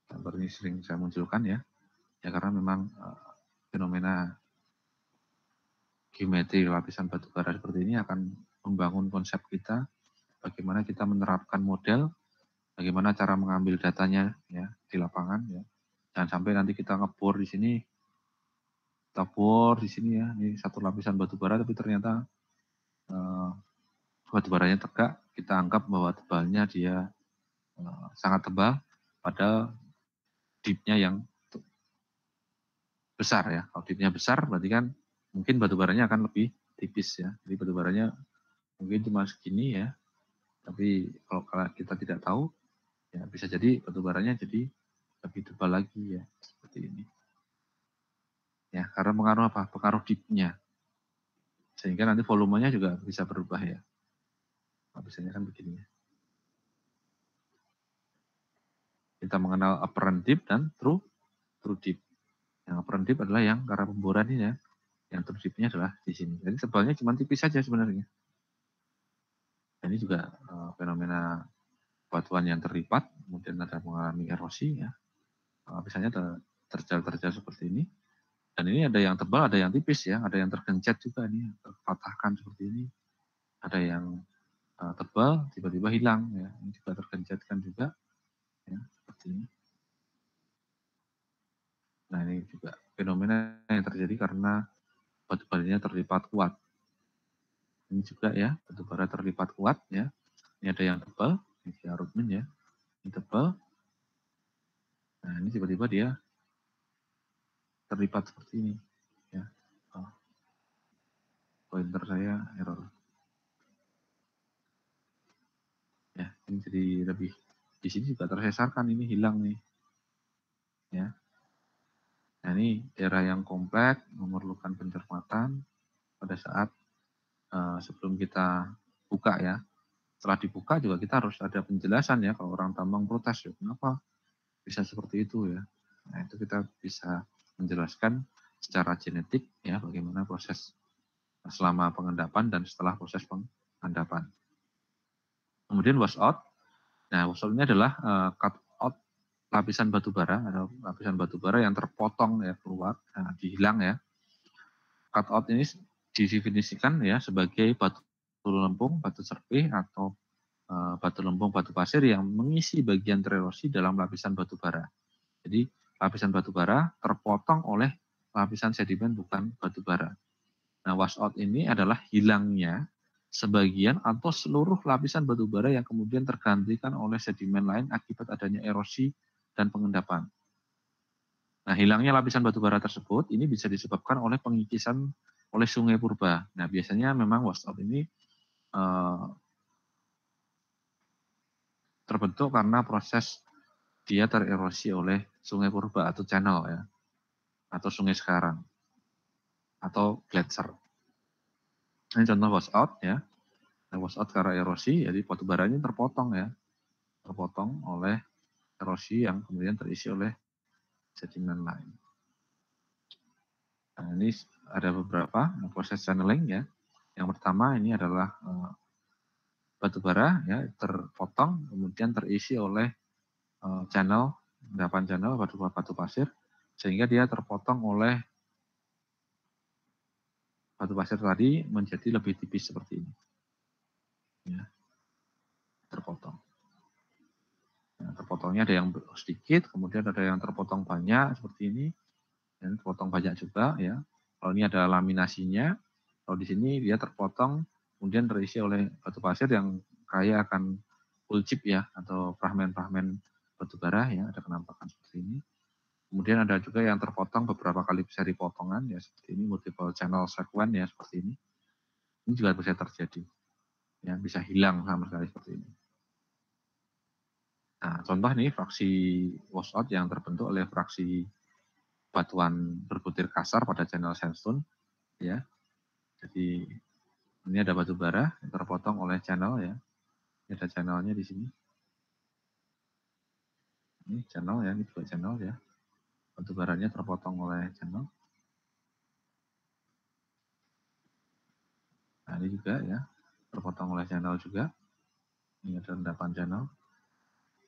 Gambar ini sering saya munculkan ya. Ya karena memang fenomena geometri lapisan batu bara seperti ini akan membangun konsep kita, bagaimana kita menerapkan model, bagaimana cara mengambil datanya ya di lapangan ya. Jangan sampai nanti kita ngebor di sini, kita bor di sini ya, ini satu lapisan batu bara tapi ternyata batu baranya tegak, kita anggap bahwa tebalnya dia sangat tebal, padahal deepnya yang besar ya. Kalau deepnya besar berarti kan mungkin batu baranya akan lebih tipis ya. Jadi batu baranya mungkin cuma segini ya, tapi kalau kita tidak tahu ya bisa jadi batu baranya jadi lebih tebal lagi ya seperti ini. Ya karena pengaruh apa? Pengaruh deepnya, sehingga nanti volumenya juga bisa berubah ya. Biasanya kan begini ya. Kita mengenal apparent deep dan true deep. Yang apparent deep adalah yang karena pemboran ini ya. Yang true deepnya adalah di sini. Jadi tebalnya cuma tipis saja sebenarnya. Dan ini juga fenomena batuan yang terlipat, kemudian ada mengalami erosi ya. Misalnya ada terjal-terjal seperti ini. Dan ini ada yang tebal, ada yang tipis ya, ada yang tergencet juga ini, terpatahkan seperti ini. Ada yang tebal, tiba-tiba hilang ya. Ini juga tergencetkan juga ya, seperti ini. Nah, ini juga fenomena yang terjadi karena batu baranya terlipat kuat. Ini juga ya, batu bara terlipat kuat ya. Ini ada yang tebal, ini Arutmin ya. Ini tebal. Nah, ini tiba-tiba dia terlipat seperti ini ya. Oh, pointer saya error. Ya, ini jadi lebih di sini juga tersesarkan, ini hilang nih. Ya. Nah, ini daerah yang kompleks memerlukan pencermatan pada saat sebelum kita buka ya. Setelah dibuka juga kita harus ada penjelasan ya, kalau orang tambang protes ya, kenapa bisa seperti itu ya. Nah, itu kita bisa menjelaskan secara genetik ya bagaimana proses selama pengendapan dan setelah proses pengendapan. Kemudian washout. Nah, washout ini adalah cut out lapisan batu bara atau lapisan batu bara yang terpotong ya keluar, dihilang ya. Cut out ini didefinisikan ya sebagai batu lempung, batu cerpih atau batu lempung, batu pasir yang mengisi bagian tererosi dalam lapisan batu bara. Jadi lapisan batu bara terpotong oleh lapisan sedimen bukan batu bara. Nah, washout ini adalah hilangnya sebagian atau seluruh lapisan batu bara yang kemudian tergantikan oleh sedimen lain akibat adanya erosi dan pengendapan. Nah, hilangnya lapisan batu bara tersebut ini bisa disebabkan oleh pengikisan oleh sungai purba. Nah, biasanya memang washout ini terbentuk karena proses dia tererosi oleh sungai purba atau channel ya, atau sungai sekarang, atau gletser. Ini contoh washout ya. Nah, washout karena erosi, jadi batu baranya terpotong ya, terpotong oleh erosi yang kemudian terisi oleh sedimen lain. Nah, ini ada beberapa proses channeling ya. Yang pertama ini adalah batu bara ya terpotong kemudian terisi oleh channel, endapan channel batu pasir, sehingga dia terpotong oleh batu pasir tadi menjadi lebih tipis seperti ini. Ya, terpotong. Nah, terpotongnya ada yang sedikit, kemudian ada yang terpotong banyak seperti ini, dan terpotong banyak juga ya. Kalau ini ada laminasinya, kalau di sini dia terpotong kemudian terisi oleh batu pasir yang kaya akan full chip ya, atau fragmen-fragmen batu bara ya, ada penampakan seperti ini. Kemudian ada juga yang terpotong beberapa kali seri potongan ya, seperti ini, multiple channel sequence ya, seperti ini. Ini juga bisa terjadi, ya bisa hilang sama sekali seperti ini. Nah, contoh nih fraksi washout yang terbentuk oleh fraksi batuan berbutir kasar pada channel sandstone, ya. Jadi ini ada batu bara yang terpotong oleh channel ya. Ini ada channelnya di sini. Ini channel ya, ini juga channel ya. Batu baranya terpotong oleh channel. Nah, ini juga ya, terpotong oleh channel juga. Ini ada endapan channel.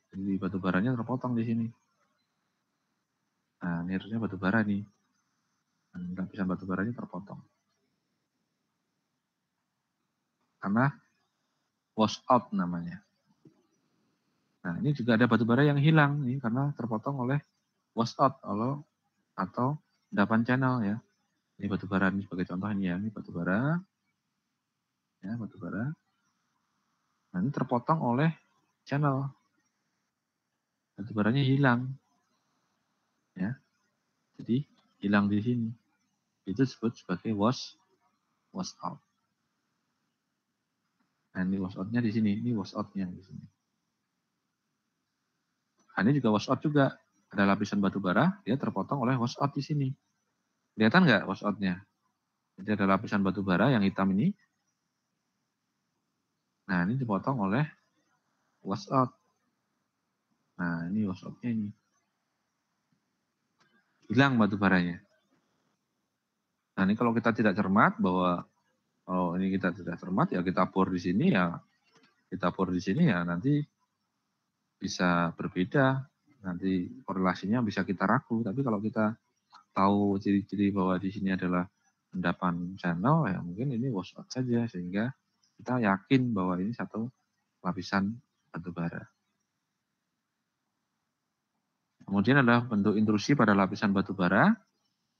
Jadi batu baranya terpotong di sini. Nah, ini harusnya batu bara nih. Lapisan batu baranya terpotong. Karena washout namanya. Nah, ini juga ada batu bara yang hilang nih karena terpotong oleh washout atau endapan channel ya. Ini batu bara ini sebagai contoh ini ya. Ini batu bara. Ya, batu bara. Nah, ini terpotong oleh channel. Batu baranya hilang. Ya. Jadi hilang di sini. Itu disebut sebagai washout. Nah, ini washout-nya di sini. Ini washout-nya di sini. Nah, ini juga washout juga. Ada lapisan batu bara, dia terpotong oleh washout di sini. Kelihatan nggak washout-nya? Jadi ada lapisan batu bara yang hitam ini. Nah, ini dipotong oleh washout. Nah, ini washout-nya ini. Hilang batu baranya. Nah, ini kalau kita tidak cermat bahwa kalau ini kita tidak cermat ya kita bor di sini ya kita bor di sini ya nanti bisa berbeda. Nanti korelasinya bisa kita ragu. Tapi kalau kita tahu ciri-ciri bahwa di sini adalah endapan channel ya mungkin ini washout saja sehingga kita yakin bahwa ini satu lapisan batu bara. Kemudian adalah bentuk intrusi pada lapisan batu bara.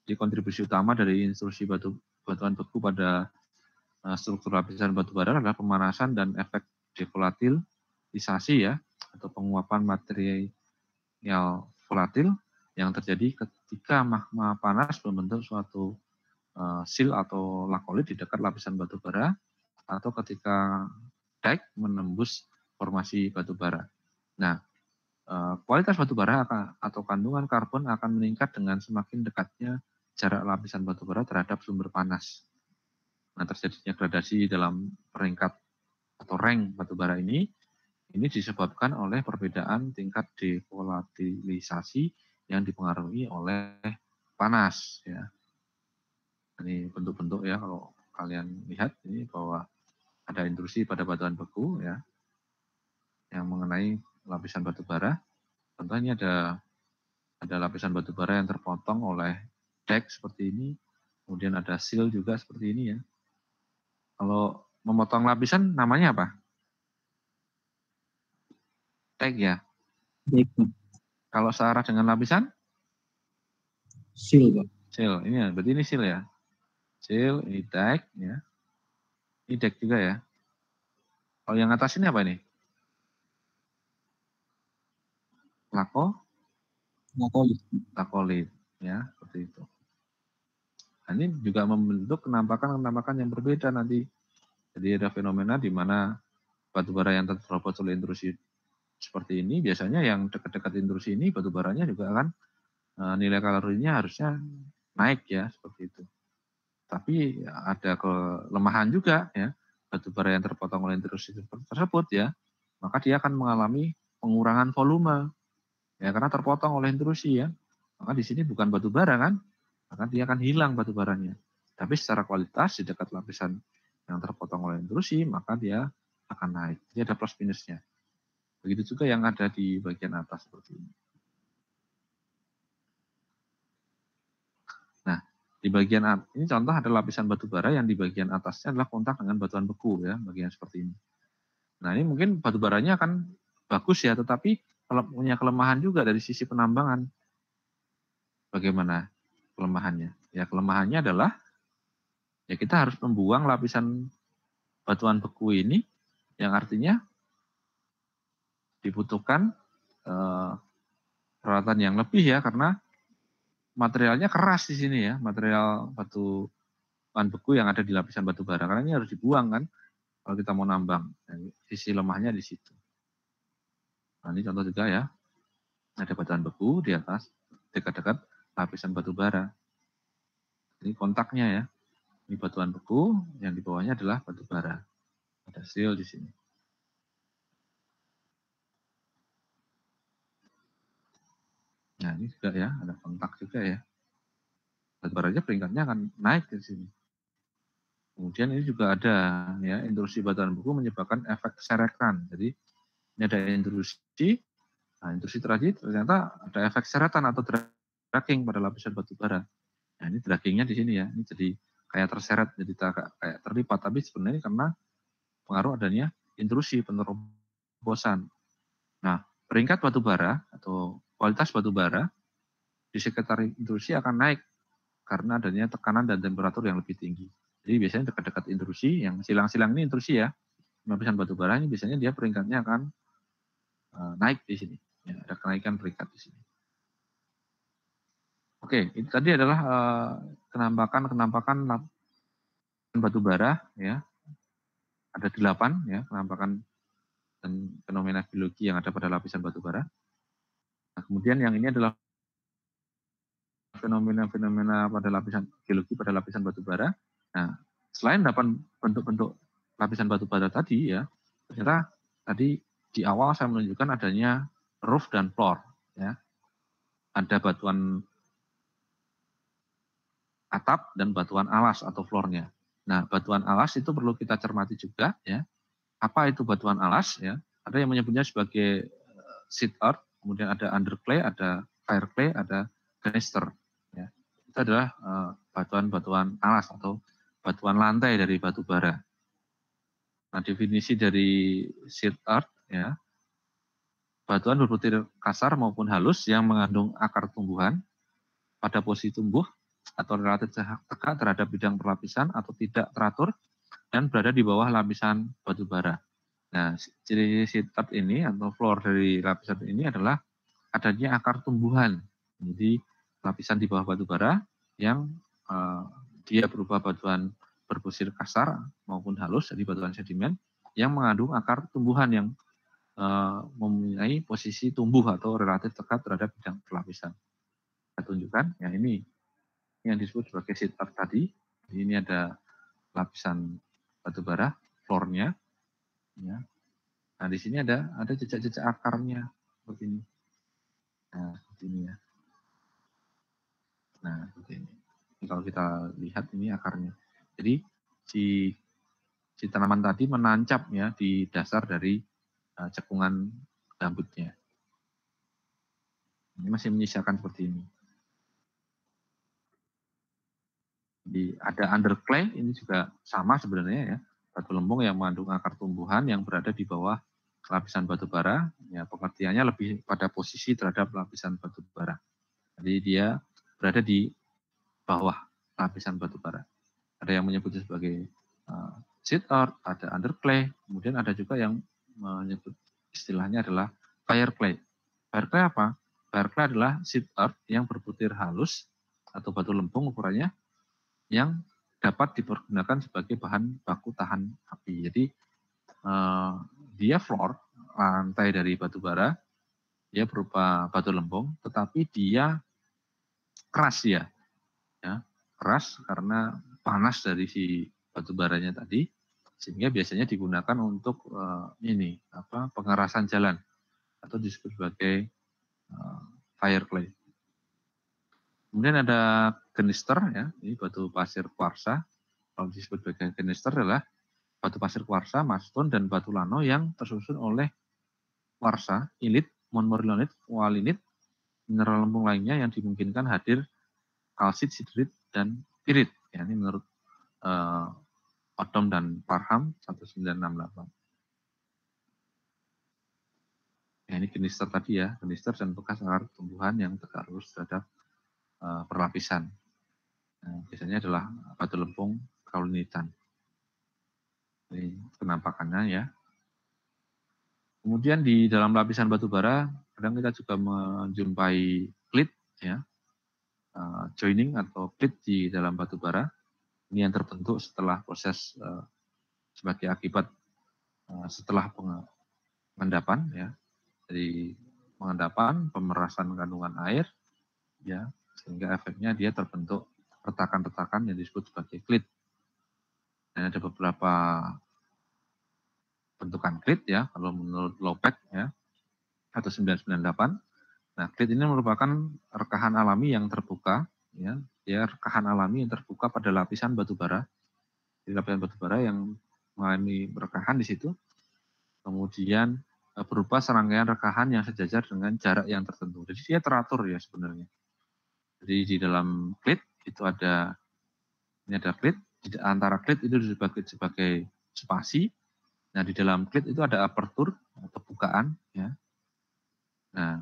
Di kontribusi utama dari intrusi batuan beku pada struktur lapisan batu bara adalah pemanasan dan efek devolatilisasi ya, atau penguapan material volatil yang terjadi ketika magma panas membentuk suatu sil atau lakolit di dekat lapisan batu bara, atau ketika dike menembus formasi batu bara. Nah, kualitas batu bara atau kandungan karbon akan meningkat dengan semakin dekatnya jarak lapisan batu bara terhadap sumber panas. Nah, terjadinya gradasi dalam peringkat atau rank batu bara ini disebabkan oleh perbedaan tingkat devolatilisasi yang dipengaruhi oleh panas ya. Ini bentuk-bentuk ya, kalau kalian lihat ini bahwa ada intrusi pada batuan beku ya yang mengenai lapisan batu bara. Contohnya ada lapisan batu bara yang terpotong oleh dike seperti ini, kemudian ada sil juga seperti ini ya. Kalau memotong lapisan namanya apa? Dike ya. Dike. Kalau searah dengan lapisan? Sil, Pak. Sil, ini ya, berarti ini sil ya. Sil, ini dike ya. Ini dike juga ya. Kalau yang atas ini apa ini? Lakolit ya, seperti itu. Nah, ini juga membentuk kenampakan yang berbeda nanti. Jadi ada fenomena di mana batu bara yang terserobot oleh intrusi seperti ini, biasanya yang dekat-dekat intrusi ini batu baranya juga akan nilai kalorinya harusnya naik ya, seperti itu. Tapi ada kelemahan juga ya, batu bara yang terpotong oleh intrusi tersebut ya, maka dia akan mengalami pengurangan volume ya, karena terpotong oleh intrusi ya. Maka di sini bukan batu bara kan, maka dia akan hilang batu baranya. Tapi secara kualitas di dekat lapisan yang terpotong oleh intrusi, maka dia akan naik. Jadi ada plus minusnya. Begitu juga yang ada di bagian atas seperti ini. Nah, di bagian ini contoh ada lapisan batu bara yang di bagian atasnya adalah kontak dengan batuan beku ya, bagian seperti ini. Nah, ini mungkin batu baranya akan bagus ya, tetapi kalau punya kelemahan juga dari sisi penambangan. Bagaimana kelemahannya? Ya, kelemahannya adalah ya kita harus membuang lapisan batuan beku ini, yang artinya dibutuhkan peralatan yang lebih ya, karena materialnya keras di sini ya, material batuan beku yang ada di lapisan batu bara, karena ini harus dibuang kan kalau kita mau nambang. Sisi lemahnya di situ. Nah, ini contoh juga ya, ada batuan beku di atas dekat-dekat lapisan batu bara. Ini kontaknya ya, ini batuan beku, yang di bawahnya adalah batu bara. Ada sil di sini. Nah, ini juga ya, ada kontak juga ya. Batu baranya peringkatnya akan naik di sini. Kemudian ini juga ada ya, intrusi batuan beku menyebabkan efek seretan. Jadi ini ada intrusi, nah intrusi ternyata ada efek seretan atau dragging pada lapisan batu bara. Nah, ini draggingnya di sini ya, ini jadi kayak terseret, jadi kayak terlipat, tapi sebenarnya karena pengaruh adanya intrusi penerobosan. Nah, peringkat batu bara atau kualitas batu bara di sekitar intrusi akan naik karena adanya tekanan dan temperatur yang lebih tinggi. Jadi biasanya dekat-dekat intrusi, yang silang-silang ini intrusi ya, lapisan batu bara ini biasanya dia peringkatnya akan naik di sini. Ya, ada kenaikan peringkat di sini. Oke, itu tadi adalah kenampakan batu bara ya. Ada 8 ya penampakan dan fenomena geologi yang ada pada lapisan batu bara. Nah, kemudian yang ini adalah fenomena-fenomena pada lapisan geologi pada lapisan batu bara. Nah, selain 8 bentuk-bentuk lapisan batu bara tadi ya, ternyata tadi di awal saya menunjukkan adanya roof dan floor ya. Ada batuan atap dan batuan alas atau floornya. Nah, batuan alas itu perlu kita cermati juga ya. Apa itu batuan alas ya? Ada yang menyebutnya sebagai seed earth, kemudian ada underclay, ada fireclay, ada gneiss. Ya. Itu adalah batuan-batuan alas atau batuan lantai dari batu bara. Nah, definisi dari seed earth ya, batuan berbutir kasar maupun halus yang mengandung akar tumbuhan pada posisi tumbuh atau relatif tegak terhadap bidang perlapisan atau tidak teratur dan berada di bawah lapisan batu bara. Nah, ciri sitat ini atau floor dari lapisan ini adalah adanya akar tumbuhan. Jadi lapisan di bawah batu bara yang dia berupa batuan berbusir kasar maupun halus, jadi batuan sedimen yang mengandung akar tumbuhan yang mempunyai posisi tumbuh atau relatif tegak terhadap bidang perlapisan. Saya tunjukkan, ya ini yang disebut sebagai sitar tadi. Ini ada lapisan batu bara, floornya. Ya. Nah di sini ada jejak-jejak akarnya seperti ini. Nah seperti ini ya. Nah seperti ini. Ini kalau kita lihat ini akarnya. Jadi si tanaman tadi menancap ya di dasar dari cekungan gambutnya. Ini masih menyisakan seperti ini. Jadi ada underclay, ini juga sama sebenarnya ya. Batu lempung yang mengandung akar tumbuhan yang berada di bawah lapisan batu bara. Ya, pengertiannya lebih pada posisi terhadap lapisan batu bara. Jadi dia berada di bawah lapisan batu bara. Ada yang menyebutnya sebagai seed earth, ada underclay, kemudian ada juga yang menyebut istilahnya adalah fire clay. Fire clay apa? Fire clay adalah seed earth yang berbutir halus atau batu lempung ukurannya yang dapat dipergunakan sebagai bahan baku tahan api. Jadi dia floor, lantai dari batu bara, dia berupa batu lempung, tetapi dia keras ya, keras karena panas dari si batu baranya tadi, sehingga biasanya digunakan untuk pengerasan jalan atau disebut sebagai fire clay. Kemudian ada genister ya, ini batu pasir kuarsa. Kalau disebut sebagai genister adalah batu pasir kuarsa, maston dan batu lano yang tersusun oleh kuarsa, ilit, montmorillonite, walinit, mineral lempung lainnya yang dimungkinkan hadir kalsit, sidrit, dan pirit. Ya, ini menurut Odom dan Parham 1968. Ya, ini genister tadi ya, genister dan bekas akar tumbuhan yang tegak lurus terhadap perlapisan. Nah, biasanya adalah batu lempung kaolinitan. Ini penampakannya ya. Kemudian di dalam lapisan batu bara, kadang kita juga menjumpai klit ya, joining atau klit di dalam batu bara. Ini yang terbentuk setelah proses sebagai akibat setelah pengendapan ya. Jadi pengendapan, pemerasan kandungan air ya, sehingga efeknya dia terbentuk retakan-retakan yang disebut sebagai klit. Dan ada beberapa bentukan klit ya, kalau menurut Lopek ya, atau 998. Nah, klit ini merupakan rekahan alami yang terbuka ya, dia rekahan alami yang terbuka pada lapisan batu bara. Di lapisan batu bara yang mengalami rekahan di situ, kemudian berupa serangkaian rekahan yang sejajar dengan jarak yang tertentu. Jadi dia teratur ya sebenarnya. Jadi di dalam klit itu ada klit, di antara klit itu disebut sebagai spasi. Nah, di dalam klit itu ada apertur atau bukaan ya. Nah,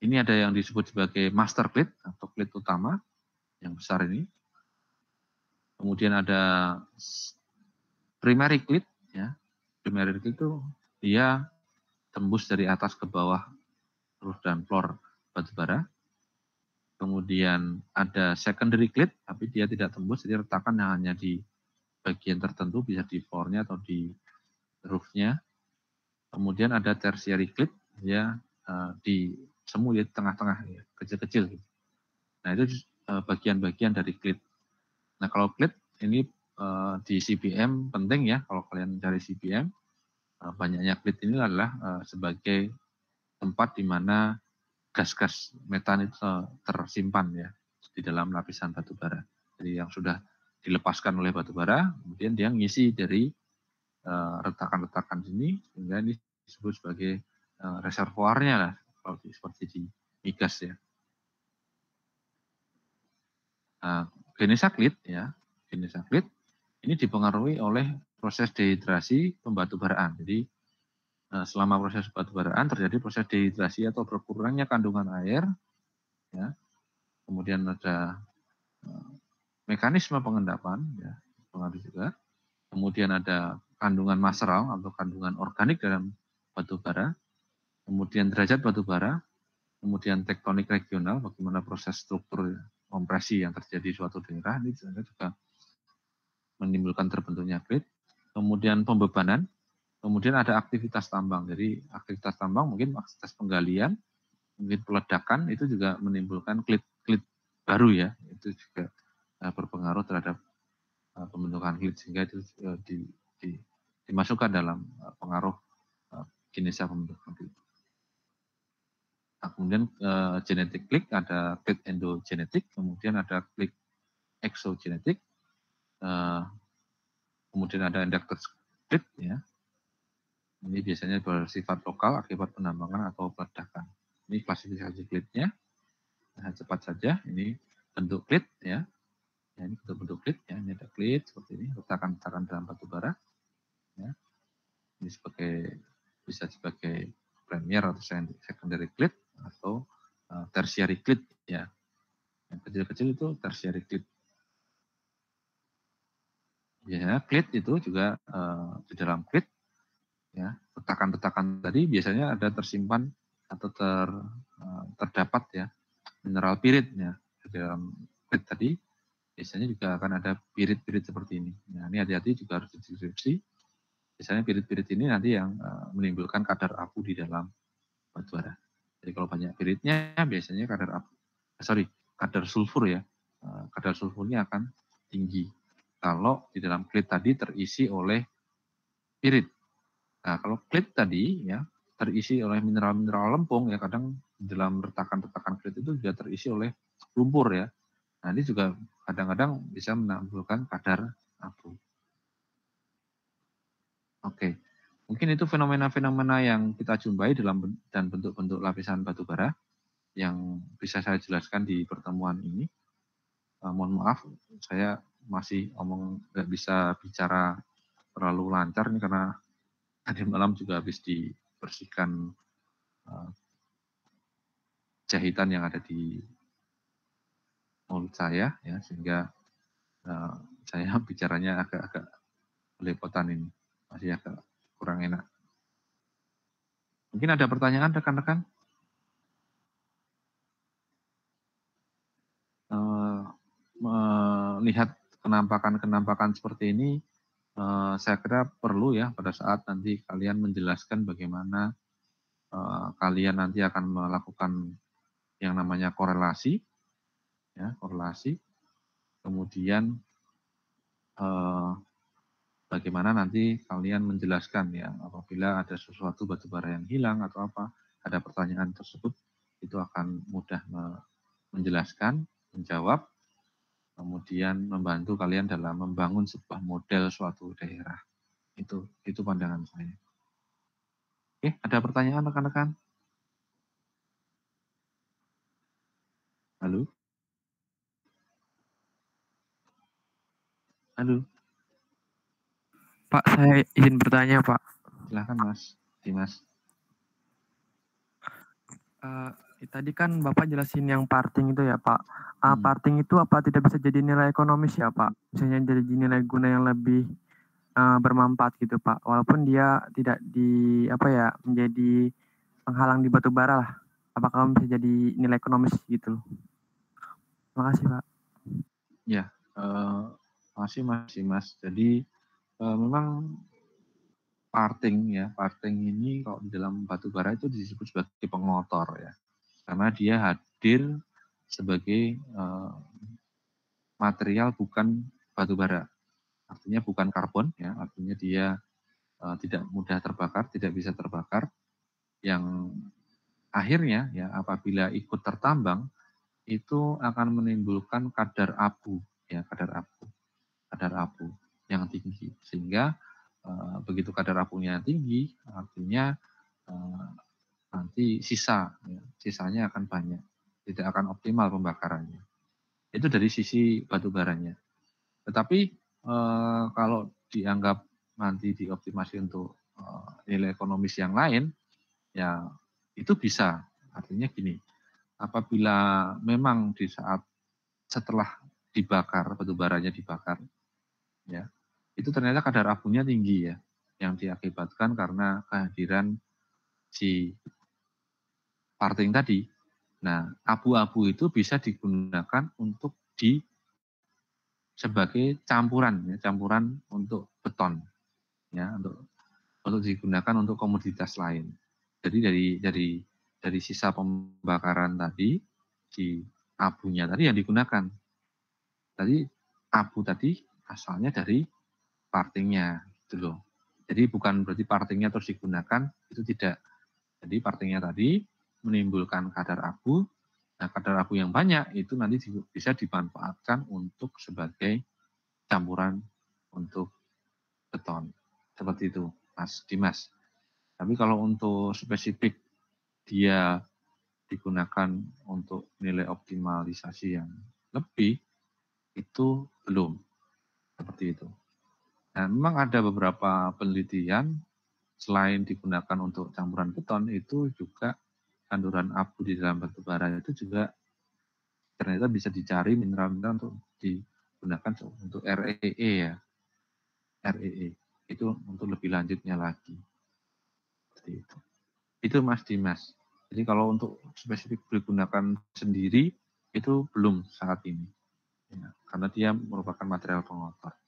ini ada yang disebut sebagai master klit atau klit utama yang besar ini. Kemudian ada primary klit ya. Primary klit itu dia tembus dari atas ke bawah roof dan floor batu bara. Kemudian ada secondary klit, tapi dia tidak tembus, jadi retakan yang hanya di bagian tertentu, bisa di floor-nya atau di roof-nya. Kemudian ada tertiary klit, ya di semu di tengah-tengah, ya, kecil-kecil. Nah itu bagian-bagian dari klit. Nah kalau klit ini di CBM penting ya, kalau kalian cari CBM, banyaknya klit ini adalah sebagai tempat di mana gas-gas metan itu tersimpan ya di dalam lapisan batu bara. Jadi yang sudah dilepaskan oleh batu bara, kemudian dia ngisi dari retakan-retakan sini, sehingga ini disebut sebagai reservoirnya lah, kalau seperti di migas ya. Nah, jenis klit ya, jenis klit ini dipengaruhi oleh proses dehidrasi pembatu baraan. Jadi selama proses batubaraan terjadi proses dehidrasi atau berkurangnya kandungan air, ya. Kemudian ada mekanisme pengendapan, ya, pengaruh juga. Kemudian ada kandungan mineral atau kandungan organik dalam batu bara. Kemudian derajat batu bara. Kemudian tektonik regional, bagaimana proses struktur kompresi yang terjadi di suatu daerah, ini juga menimbulkan terbentuknya klit. Kemudian pembebanan. Kemudian ada aktivitas tambang. Jadi aktivitas tambang mungkin aktivitas penggalian, mungkin peledakan, itu juga menimbulkan klit baru ya. Itu juga berpengaruh terhadap pembentukan klit, sehingga itu dimasukkan dalam pengaruh kinesia pembentukan klit. Nah, kemudian genetik klik, ada klik endogenetik, kemudian ada klik exogenetik, kemudian ada inductor klik, ya. Ini biasanya bersifat lokal akibat penambangan atau peledakan. Ini klasifikasi klitnya. Nah, cepat saja, ini bentuk klit, ya. Ya, ini bentuk klit, ya. Ini ada klit seperti ini, retakan-retakan dalam batu bara, ya. Ini bisa sebagai premier atau secondary klit atau tertiary klit, ya. Yang kecil-kecil itu tertiary klit. Biasanya klit itu juga di dalam klit, ya, retakan-retakan tadi biasanya ada tersimpan atau terdapat, ya, mineral pirit, ya. Di dalam klit tadi biasanya juga akan ada pirit-pirit seperti ini. Nah, ini hati-hati juga harus dideskripsi. Biasanya pirit-pirit ini nanti yang menimbulkan kadar abu di dalam batu bara. Jadi kalau banyak piritnya biasanya kadar sulfur, ya. Kadar sulfurnya akan tinggi kalau di dalam klit tadi terisi oleh pirit. Nah, kalau klit tadi, ya, terisi oleh mineral-mineral lempung, ya, kadang di dalam retakan-retakan klit itu juga terisi oleh lumpur, ya. Nah, ini juga kadang-kadang bisa menimbulkan kadar abu. Oke, mungkin itu fenomena-fenomena yang kita jumpai dan bentuk-bentuk lapisan batu bara yang bisa saya jelaskan di pertemuan ini. Mohon maaf, saya masih nggak bisa bicara terlalu lancar nih karena tadi malam juga habis dibersihkan jahitan yang ada di mulut saya, ya, sehingga saya bicaranya agak-agak belepotan ini, masih agak kurang enak. Mungkin ada pertanyaan rekan-rekan? Melihat kenampakan seperti ini, saya kira perlu, ya, pada saat nanti kalian menjelaskan bagaimana kalian nanti akan melakukan yang namanya korelasi, ya, korelasi. Kemudian bagaimana nanti kalian menjelaskan, ya, apabila ada sesuatu batu bara yang hilang atau apa, ada pertanyaan tersebut, itu akan mudah menjelaskan, menjawab, kemudian membantu kalian dalam membangun sebuah model suatu daerah. Itu pandangan saya. Oke, ada pertanyaan rekan-rekan? Halo? Halo? Pak, saya izin bertanya, Pak. Silakan, Mas Dimas. Tadi kan Bapak jelasin yang parting itu, ya, Pak. Parting itu apa tidak bisa jadi nilai ekonomis, ya, Pak? Misalnya jadi nilai guna yang lebih bermanfaat gitu, Pak. Walaupun dia tidak menjadi penghalang di batu bara lah. Apakah bisa jadi nilai ekonomis gitu? Terima kasih, Pak. Ya, masih Mas. Jadi memang parting ini kalau di dalam batu bara itu disebut sebagai pengotor, ya, karena dia hadir sebagai material bukan batu bara, artinya bukan karbon, ya, artinya dia tidak mudah terbakar, tidak bisa terbakar, yang akhirnya, ya, apabila ikut tertambang itu akan menimbulkan kadar abu, ya, kadar abu yang tinggi, sehingga begitu kadar abunya tinggi, artinya nanti sisanya akan banyak, tidak akan optimal pembakarannya. Itu dari sisi batu baranya. Tetapi kalau dianggap nanti dioptimasi untuk nilai ekonomis yang lain, ya itu bisa. Artinya gini, apabila memang di saat setelah dibakar, batu baranya dibakar, ya itu ternyata kadar abunya tinggi ya, yang diakibatkan karena kehadiran si parting tadi. Nah, abu-abu itu bisa digunakan untuk sebagai campuran, ya, campuran untuk beton, ya, untuk digunakan untuk komoditas lain. Jadi dari sisa pembakaran tadi, si abunya tadi yang digunakan. Tadi abu tadi asalnya dari partingnya, gitu loh. Jadi bukan berarti partingnya terus digunakan, itu tidak. Jadi partingnya tadi menimbulkan kadar abu. Nah, kadar abu yang banyak itu nanti bisa dimanfaatkan untuk sebagai campuran untuk beton. Seperti itu, Mas Dimas. Tapi kalau untuk spesifik dia digunakan untuk nilai optimalisasi yang lebih, itu belum. Seperti itu. Dan memang ada beberapa penelitian selain digunakan untuk campuran beton, itu juga kandungan abu di dalam batu bara itu juga ternyata bisa dicari mineral-mineral untuk digunakan untuk REE ya. REE itu untuk lebih lanjutnya lagi. Seperti itu. Itu Mas Dimas. Jadi kalau untuk spesifik digunakan sendiri itu belum saat ini. Ya, karena dia merupakan material pengotor.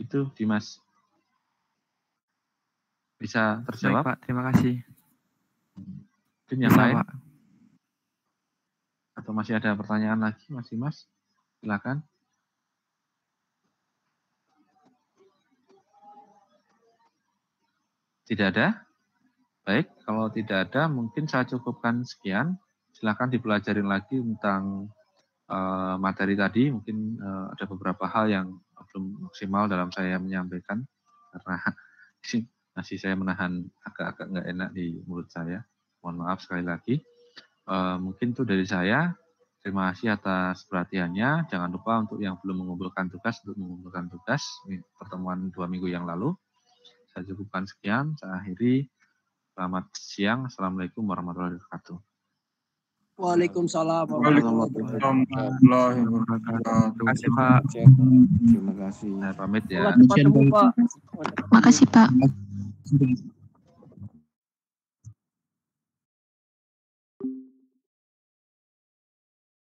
Itu Dimas. Bisa terjawab? Baik, Pak, terima kasih. Mungkin yang Bisa, lain? Pak. Atau masih ada pertanyaan lagi, Mas Dimas? Silakan. Tidak ada? Baik, kalau tidak ada, mungkin saya cukupkan sekian. Silakan dipelajarin lagi tentang materi tadi. Mungkin ada beberapa hal yang belum maksimal dalam saya menyampaikan, karena masih saya menahan agak-agak nggak enak di mulut saya. Mohon maaf sekali lagi. Mungkin itu dari saya. Terima kasih atas perhatiannya. Jangan lupa untuk yang belum mengumpulkan tugas, untuk mengumpulkan tugas. Pertemuan 2 minggu yang lalu. Saya cukupkan sekian. Saya akhiri. Selamat siang. Assalamualaikum warahmatullahi wabarakatuh. Waalaikumsalam warahmatullahi Terima kasih, Pak. Terima kasih. Saya pamit ya. wabarakatuh. Cepat ketemu, Pak. Makasih, Pak.